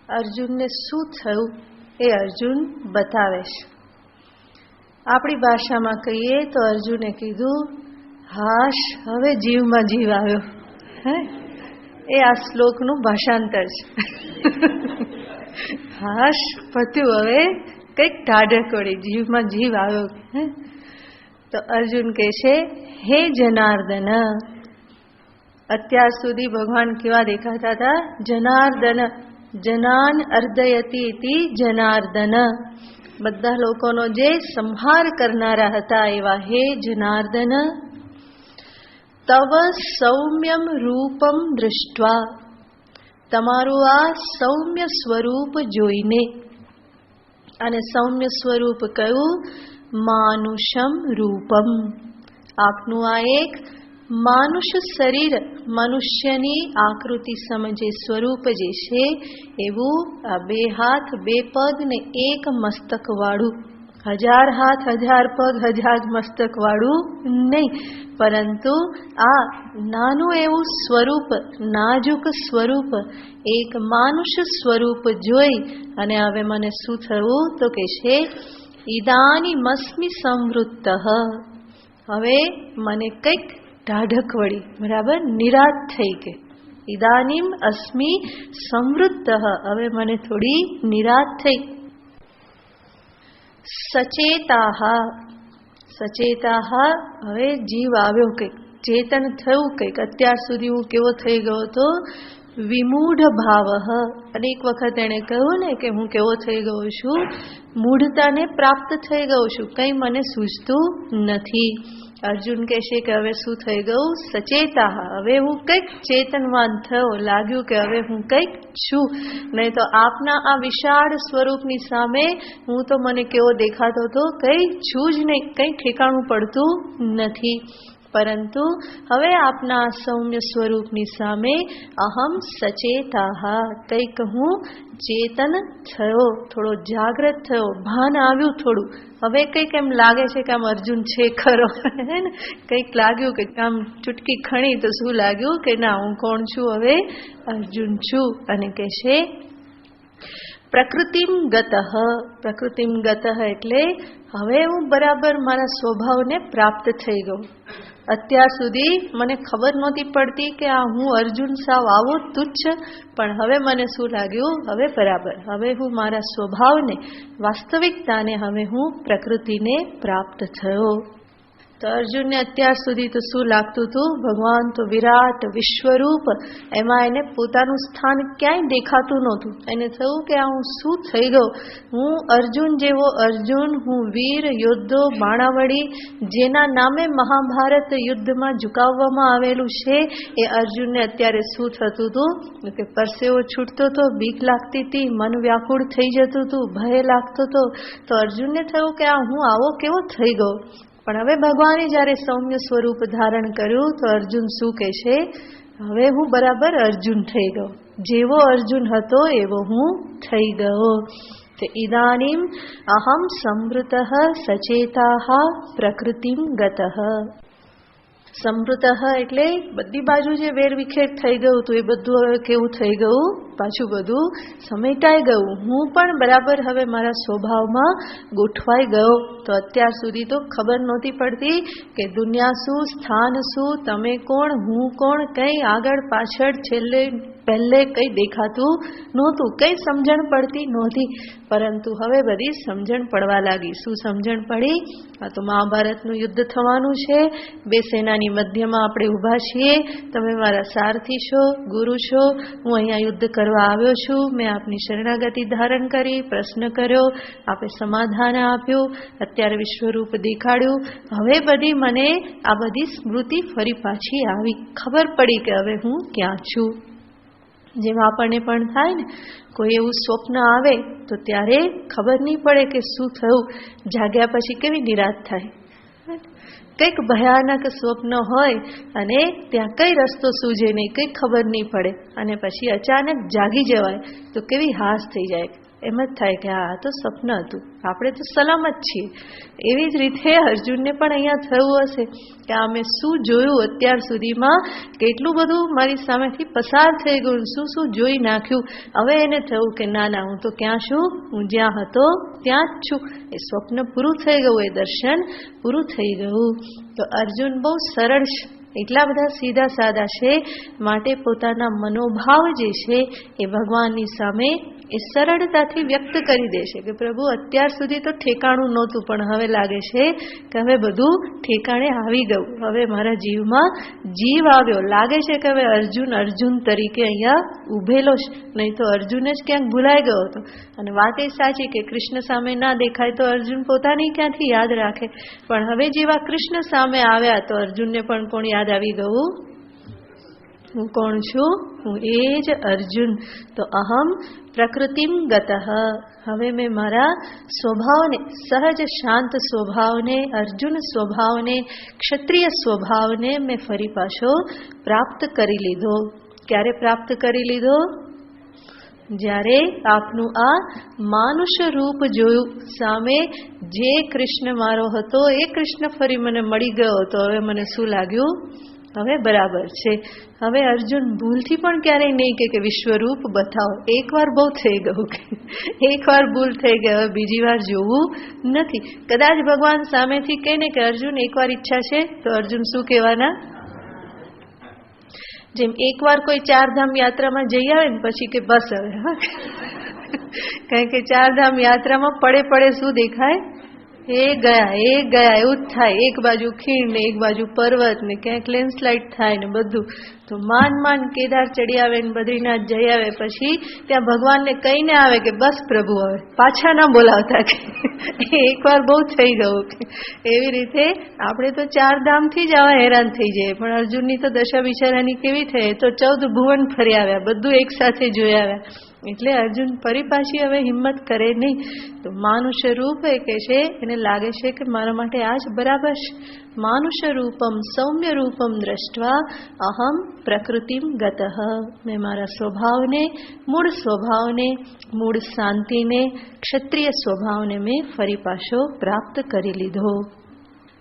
અર્જુનને શું થયું એ અર્જુન બતાવે છે. આપણી ભાષામાં કહીએ તો અર્જુને કીધું, હાશ, હવે જીવમાં જીવ આવ્યો. હે, એ આ શ્લોકનું ભાષાંતર છે. હાશ, પત્યું, હવે કંઈક ટાઢક વળી, જીવમાં જીવ આવ્યો. હે, તો અર્જુન કહે છે, હે જનાર્દન. અત્યાર સુધી ભગવાન કેવા દેખાતા હતા? જનાર્દન. જનાન અર્દયતી ઇતિ જનાર્દન. બધા લોકોનો જે સંહાર કરનારા હતા એવા હે જનાર્દન. તવ સૌમ્યમ રૂપમ દૃષ્ટ્વા. તમારું આ સૌમ્ય સ્વરૂપ જોઈને. અને સૌમ્ય સ્વરૂપ કયું? માનુષમ રૂપમ. આપનું આ એક માનુષ શરીર, મનુષ્યની આકૃતિ સમજે સ્વરૂપ જે છે એવું આ 2 હાથ 2 પગ ને 1 મસ્તક વાળું, 1000 હાથ 1000 પગ 1000 મસ્તક વાળું નહીં, પરંતુ આ નાનું એવું સ્વરૂપ, નાજુક સ્વરૂપ, એક માનુષ સ્વરૂપ જોઈ અને હવે મને શું થયું તો કે છે ઇદાનીમસ્મિ સંવૃત્તઃ. હવે મને કંઈક ટાઢક વળી, બરાબર, નિરાશ થઈ ગઈ. ઇદાનીમ અસ્મિ સંવૃત્તઃ. હવે મને થોડી નિરાશ થઈ. સચેતાહ. સચેતાહ, હવે જીવ આવ્યો, કંઈક ચેતન થયું. કંઈક અત્યાર સુધી હું કેવો થઈ ગયો હતો? વિમૂઢ ભાવ. અનેક વખત એણે કહ્યું ને કે હું કેવો થઈ ગયો છું? મૂઢતાને પ્રાપ્ત થઈ ગયો છું, કંઈ મને સૂઝતું નથી. અર્જુન કહેશે કે હવે શું થઈ ગયું? સચેતા. હવે હું કંઈક ચેતનવાન થયો, લાગ્યું કે હવે હું કંઈક છું. નહીં તો આપના આ વિશાળ સ્વરૂપની સામે હું તો મને કેવો દેખાતો હતો? કંઈ છું જ નહીં, કંઈ ઠેકાણું પડતું નથી. પરંતુ હવે આપના સૌમ્ય સ્વરૂપની સામે અહમ સચેતાહ. કંઈક હું ચેતન થયો, થોડો જાગૃત થયો, ભાન આવ્યું થોડું. હવે કંઈક એમ લાગે છે કે આમ અર્જુન છે ખરો. કંઈક લાગ્યું કે આમ ચૂટકી ખણી તો શું લાગ્યું કે ના, હું કોણ છું? હવે અર્જુન છું. અને કહે છે પ્રકૃતિમ ગતઃ. પ્રકૃતિમ ગતઃ એટલે હવે હું બરાબર મારા સ્વભાવને પ્રાપ્ત થઈ ગયો. અત્યાર સુધી મને ખબર નહોતી પડતી કે આ હું અર્જુન સાવ આવો તુચ્છ, પણ હવે મને શું લાગ્યું? હવે બરાબર, હવે હું મારા સ્વભાવને, વાસ્તવિકતાને, હવે હું પ્રકૃતિને પ્રાપ્ત થયો. તો અર્જુનને અત્યાર સુધી તો શું લાગતું હતું? ભગવાન તો વિરાટ વિશ્વરૂપ, એમાં એને પોતાનું સ્થાન ક્યાંય દેખાતું નહોતું. એને થયું કે આ હું શું થઈ ગયો? હું અર્જુન જેવો અર્જુન, હું વીર યોદ્ધો બાણાવળી, જેના નામે મહાભારત યુદ્ધમાં ઝુકાવવામાં આવેલું છે, એ અર્જુનને અત્યારે શું થતું હતું? કે પરસેવો છૂટતો હતો, બીક લાગતી હતી, મન વ્યાકુળ થઈ જતું હતું, ભય લાગતો હતો. તો અર્જુનને થયું કે આ હું આવો કેવો થઈ ગયો? પણ હવે ભગવાને જ્યારે સૌમ્ય સ્વરૂપ ધારણ કર્યું તો અર્જુન શું કહે છે? હવે હું બરાબર અર્જુન થઈ ગયો, જેવો અર્જુન હતો એવો હું થઈ ગયો. તો ઇદાનીમ અહમ સંવૃતઃ સચેતાઃ પ્રકૃતિમ ગતઃ. સંવૃતઃ એટલે બધી બાજુ જે વેરવિખેર થઈ ગયું હતું એ બધું હવે કેવું થઈ ગયું? પાછું બધું સમેટાઈ ગયું. હું પણ બરાબર હવે મારા સ્વભાવમાં ગોઠવાઈ ગયો. તો અત્યાર સુધી તો ખબર નહોતી પડતી કે દુનિયા શું, સ્થાન શું, તમે કોણ, હું કોણ, કંઈ આગળ પાછળ છેલ્લે પહેલે કંઈ દેખાતું નહોતું, કંઈ સમજણ પડતી નહોતી. પરંતુ હવે બધી સમજણ પડવા લાગી. શું સમજણ પડી? આ તો મહાભારતનું યુદ્ધ થવાનું છે, બે સેનાની મધ્યમાં આપણે ઊભા છીએ, તમે મારા સારથી છો, ગુરુ છો, હું અહીંયા યુદ્ધ કરવા આવ્યો છું, મેં આપની શરણાગતિ ધારણ કરી, પ્રશ્ન કર્યો, આપે સમાધાન આપ્યું, અત્યારે વિશ્વરૂપ દેખાડ્યું. હવે બધી મને આ બધી સ્મૃતિ ફરી પાછી આવી, ખબર પડી કે હવે હું ક્યાં છું. જેમ આપણને પણ થાય ને, કોઈ એવું સ્વપ્ન આવે તો ત્યારે ખબર નહીં પડે કે શું થયું, જાગ્યા પછી કેવી નિરાશ થાય. કંઈક ભયાનક સ્વપ્ન હોય અને ત્યાં કઈ રસ્તો સૂઝે નહીં, કંઈ ખબર નહીં પડે, અને પછી અચાનક જાગી જવાય તો કેવી હાશ થઈ જાય. એમ જ થાય કે આ તો સ્વપ્ન હતું, આપણે તો સલામત છીએ. એવી જ રીતે અર્જુનને પણ અહીંયા થયું હશે કે આ મેં શું જોયું અત્યાર સુધીમાં, કેટલું બધું મારી સામેથી પસાર થઈ ગયું, શું શું જોઈ નાખ્યું. હવે એને થયું કે ના ના, હું તો ક્યાં છું? હું જ્યાં હતો ત્યાં જ છું. એ સ્વપ્ન પૂરું થઈ ગયું, એ દર્શન પૂરું થઈ ગયું. તો અર્જુન બહુ સરળ છે, એટલા બધા સીધા સાદા છે, માટે પોતાના મનોભાવ જે છે એ ભગવાનની સામે એ સરળતાથી વ્યક્ત કરી દેશે કે પ્રભુ અત્યાર સુધી તો ઠેકાણું નહોતું, પણ હવે લાગે છે કે હવે બધું ઠેકાણે આવી ગયું, હવે મારા જીવમાં જીવ આવ્યો. લાગે છે કે હવે અર્જુન અર્જુન તરીકે અહીંયા ઊભેલો છે, નહીં તો અર્જુન જ ક્યાંક ભૂલાઈ ગયો હતો. અને વાત એ સાચી કે કૃષ્ણ સામે ના દેખાય તો અર્જુન પોતાની ક્યાંથી યાદ રાખે, પણ હવે જેવા કૃષ્ણ સામે આવ્યા તો અર્જુનને પણ કોણ યાદ આવી ગયું? હું કોણ છું? હું એ જ અર્જુન. તો અહમ પ્રકૃતિમ ગતઃ. હવે મેં મારા સ્વભાવને, સહજ શાંત સ્વભાવને, અર્જુન સ્વભાવને, ક્ષત્રિય સ્વભાવને મેં ફરી પાછો પ્રાપ્ત કરી લીધો. ક્યારે પ્રાપ્ત કરી લીધો? જ્યારે આપનું આ માનુષ્ય રૂપ જોયું, સામે જે કૃષ્ણ મારો હતો એ કૃષ્ણ ફરી મને મળી ગયો હતો. હવે મને શું લાગ્યું? હવે બરાબર છે. હવે અર્જુન ભૂલથી પણ ક્યારેય નહીં કે વિશ્વરૂપ બતાવો. એકવાર બહુ થઈ ગયું, એકવાર ભૂલ થઈ ગઈ, હવે બીજી વાર જોવું નથી. કદાચ ભગવાન સામેથી કહે ને કે અર્જુન એકવાર ઈચ્છા છે, તો અર્જુન શું કહેવાના? જેમ એકવાર કોઈ ચારધામ યાત્રામાં જઈ આવે ને પછી કે બસ હવે, કારણ કે ચારધામ યાત્રામાં પડે પડે શું દેખાય? એ ગયા એવું જ થાય. એક બાજુ ખીણ ને એક બાજુ પર્વત ને ક્યાંક લેન્ડસ્લાઇડ થાય ને બધું. તો માન કેદાર ચડી આવે ને બદ્રીનાથ જઈ આવે, પછી ત્યાં ભગવાનને કહીને આવે કે બસ પ્રભુ હવે પાછા ના બોલાવતા, કે એકવાર બહુ થઈ ગયું. એવી રીતે આપણે તો ચારધામથી જ આવા હેરાન થઈ જઈએ, પણ અર્જુનની તો દશા બિચારાની કેવી થઈ, તો 14 ભુવન ફરી આવ્યા, બધું એક સાથે જોઈ આવ્યા. એટલે અર્જુન ફરી પાછી હવે હિંમત કરે નહીં. તો માનુષ્ય રૂપ એ કે છે, એને લાગે છે કે મારા માટે આ જ બરાબર છે. માનુષ્ય રૂપમ સૌમ્ય રૂપમ દ્રષ્ટવા અહમ પ્રકૃતિમ ગતઃ. મેં મારા સ્વભાવને, મૂળ શાંતિને, ક્ષત્રિય સ્વભાવને મેં ફરી પાછો પ્રાપ્ત કરી લીધો.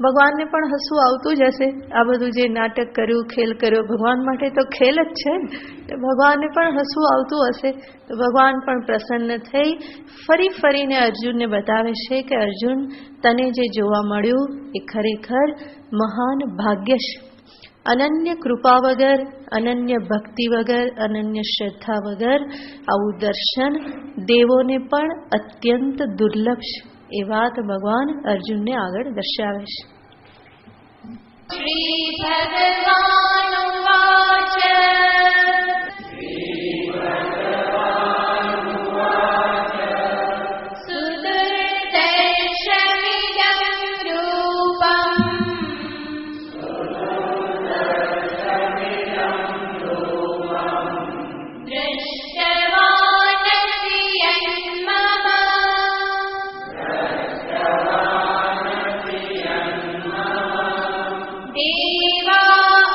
ભગવાનને પણ હસવું આવતું જ હશે. આ બધું જે નાટક કર્યું, ખેલ કર્યો, ભગવાન માટે તો ખેલ જ છે ને, ભગવાનને પણ હસવું આવતું હશે. તો ભગવાન પણ પ્રસન્ન થઈ ફરીને અર્જુનને બતાવે છે કે અર્જુન, તને જે જોવા મળ્યું એ ખરેખર મહાન ભાગ્ય છે. અનન્ય કૃપા વગર, અનન્ય ભક્તિ વગર, અનન્ય શ્રદ્ધા વગર આવું દર્શન દેવોને પણ અત્યંત દુર્લભ છે. એ વાત ભગવાન અર્જુનને આગળ દર્શાવે છે. श्रीभगवानुवाच सुदुर्दर्शमिदं रूपम् दृष्टवानसि यन्मम देवा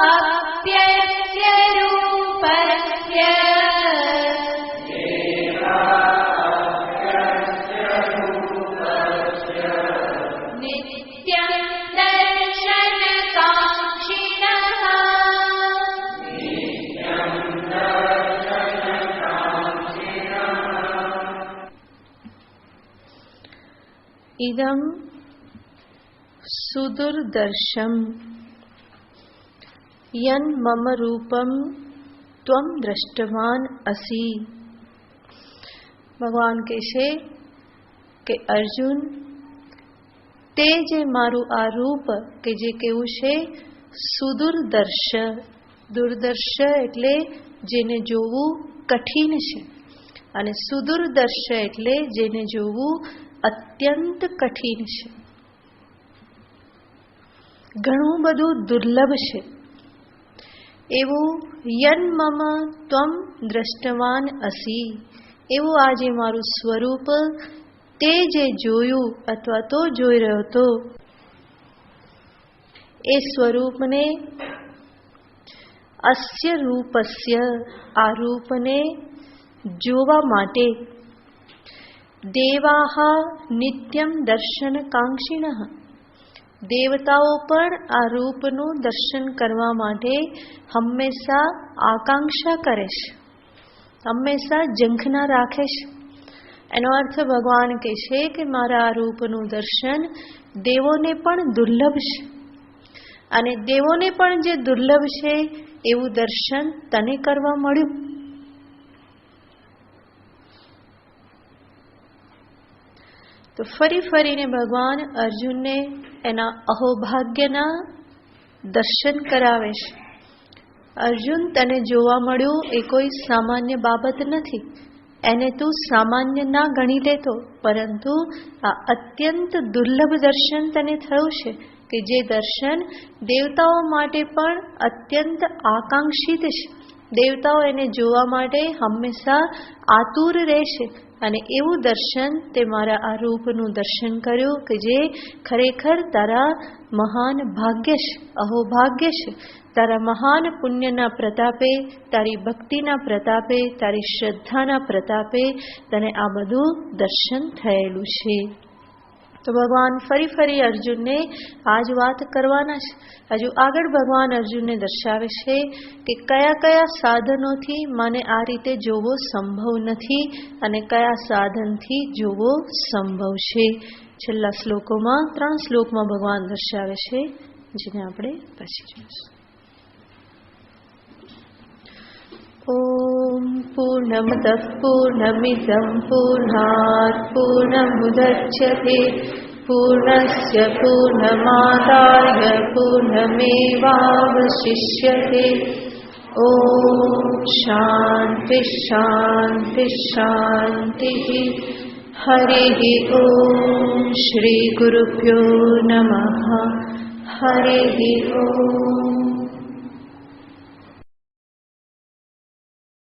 अप्यस्य रूपस्य नित्यं दर्शनकाङ्क्षिणः इदं सुदुर्दर्शम यन मम रूपम त्वम दृष्टवान असि. ભગવાન કહેશે કે અર્જુન, તે જે મારું આ રૂપ કે જે કેવું છે સુદુર્દર્શ. દુર્દર્શ એટલે જેને જોવું કઠિન છે, અને સુદુર્દર્શ એટલે જેને જોવું અત્યંત કઠિન છે, ઘણું બધું દુર્લભ છે એવું યન મમ ત્વમ દ્રષ્ટવાન અસી, એવું આજે મારું સ્વરૂપ તે જે જોયું અથવા તો જોઈ રહ્યો હતો એ સ્વરૂપને અસ્ય રૂપસ્ય, આ રૂપને જોવા માટે દેવાહ નિત્યમ દર્શન કાંક્ષિણઃ, દેવતાઓ પણ આ રૂપનું દર્શન કરવા માટે હંમેશા આકાંક્ષા કરે છે, હંમેશા ઝંખના રાખે છે. એનો અર્થ ભગવાન કહે છે કે મારા આ રૂપનું દર્શન દેવોને પણ દુર્લભ છે, અને દેવોને પણ જે દુર્લભ છે એવું દર્શન તને કરવા મળ્યું. તો ફરીને ભગવાન અર્જુનને એના અહોભાગ્યના દર્શન કરાવે છે. અર્જુન, તને જોવા મળ્યું એ કોઈ સામાન્ય બાબત નથી, એને તું સામાન્ય ના ગણી લેતો, પરંતુ આ અત્યંત દુર્લભ દર્શન તને થયું છે કે જે દર્શન દેવતાઓ માટે પણ અત્યંત આકાંક્ષિત છે. દેવતાઓ એને જોવા માટે હંમેશા આતુર રહેશે, અને એવું દર્શન તે મારા આ રૂપનું દર્શન કર્યું કે જે ખરેખર તારા મહાન ભાગ્ય છે, અહોભાગ્ય છે. તારા મહાન પુણ્યના પ્રતાપે, તારી ભક્તિના પ્રતાપે, તારી શ્રદ્ધાના પ્રતાપે તને આ બધું દર્શન થયેલું છે. તો ભગવાન ફરી અર્જુનને આ જ વાત કરવાના છે. હજુ આગળ ભગવાન અર્જુનને દર્શાવે છે કે કયા કયા સાધનોથી મને આ રીતે જોવો સંભવ નથી અને કયા સાધનથી જોવો સંભવ છે. છેલ્લા શ્લોકોમાં 3 શ્લોકમાં ભગવાન દર્શાવે છે, જેને આપણે પછી જોઈશું. ઓમ પૂર્ણમદઃ પૂર્ણમિદં પૂર્ણાત પૂર્ણમુદચ્યતે પૂર્ણસ્ય પૂર્ણમાદાય પૂર્ણમેવાવશિષ્યતે. ઓમ શાંતિ શાંતિ શાંતિ. હરિ ઓમ શ્રી ગુરુભ્યો નમઃ. હરિ ઓમ.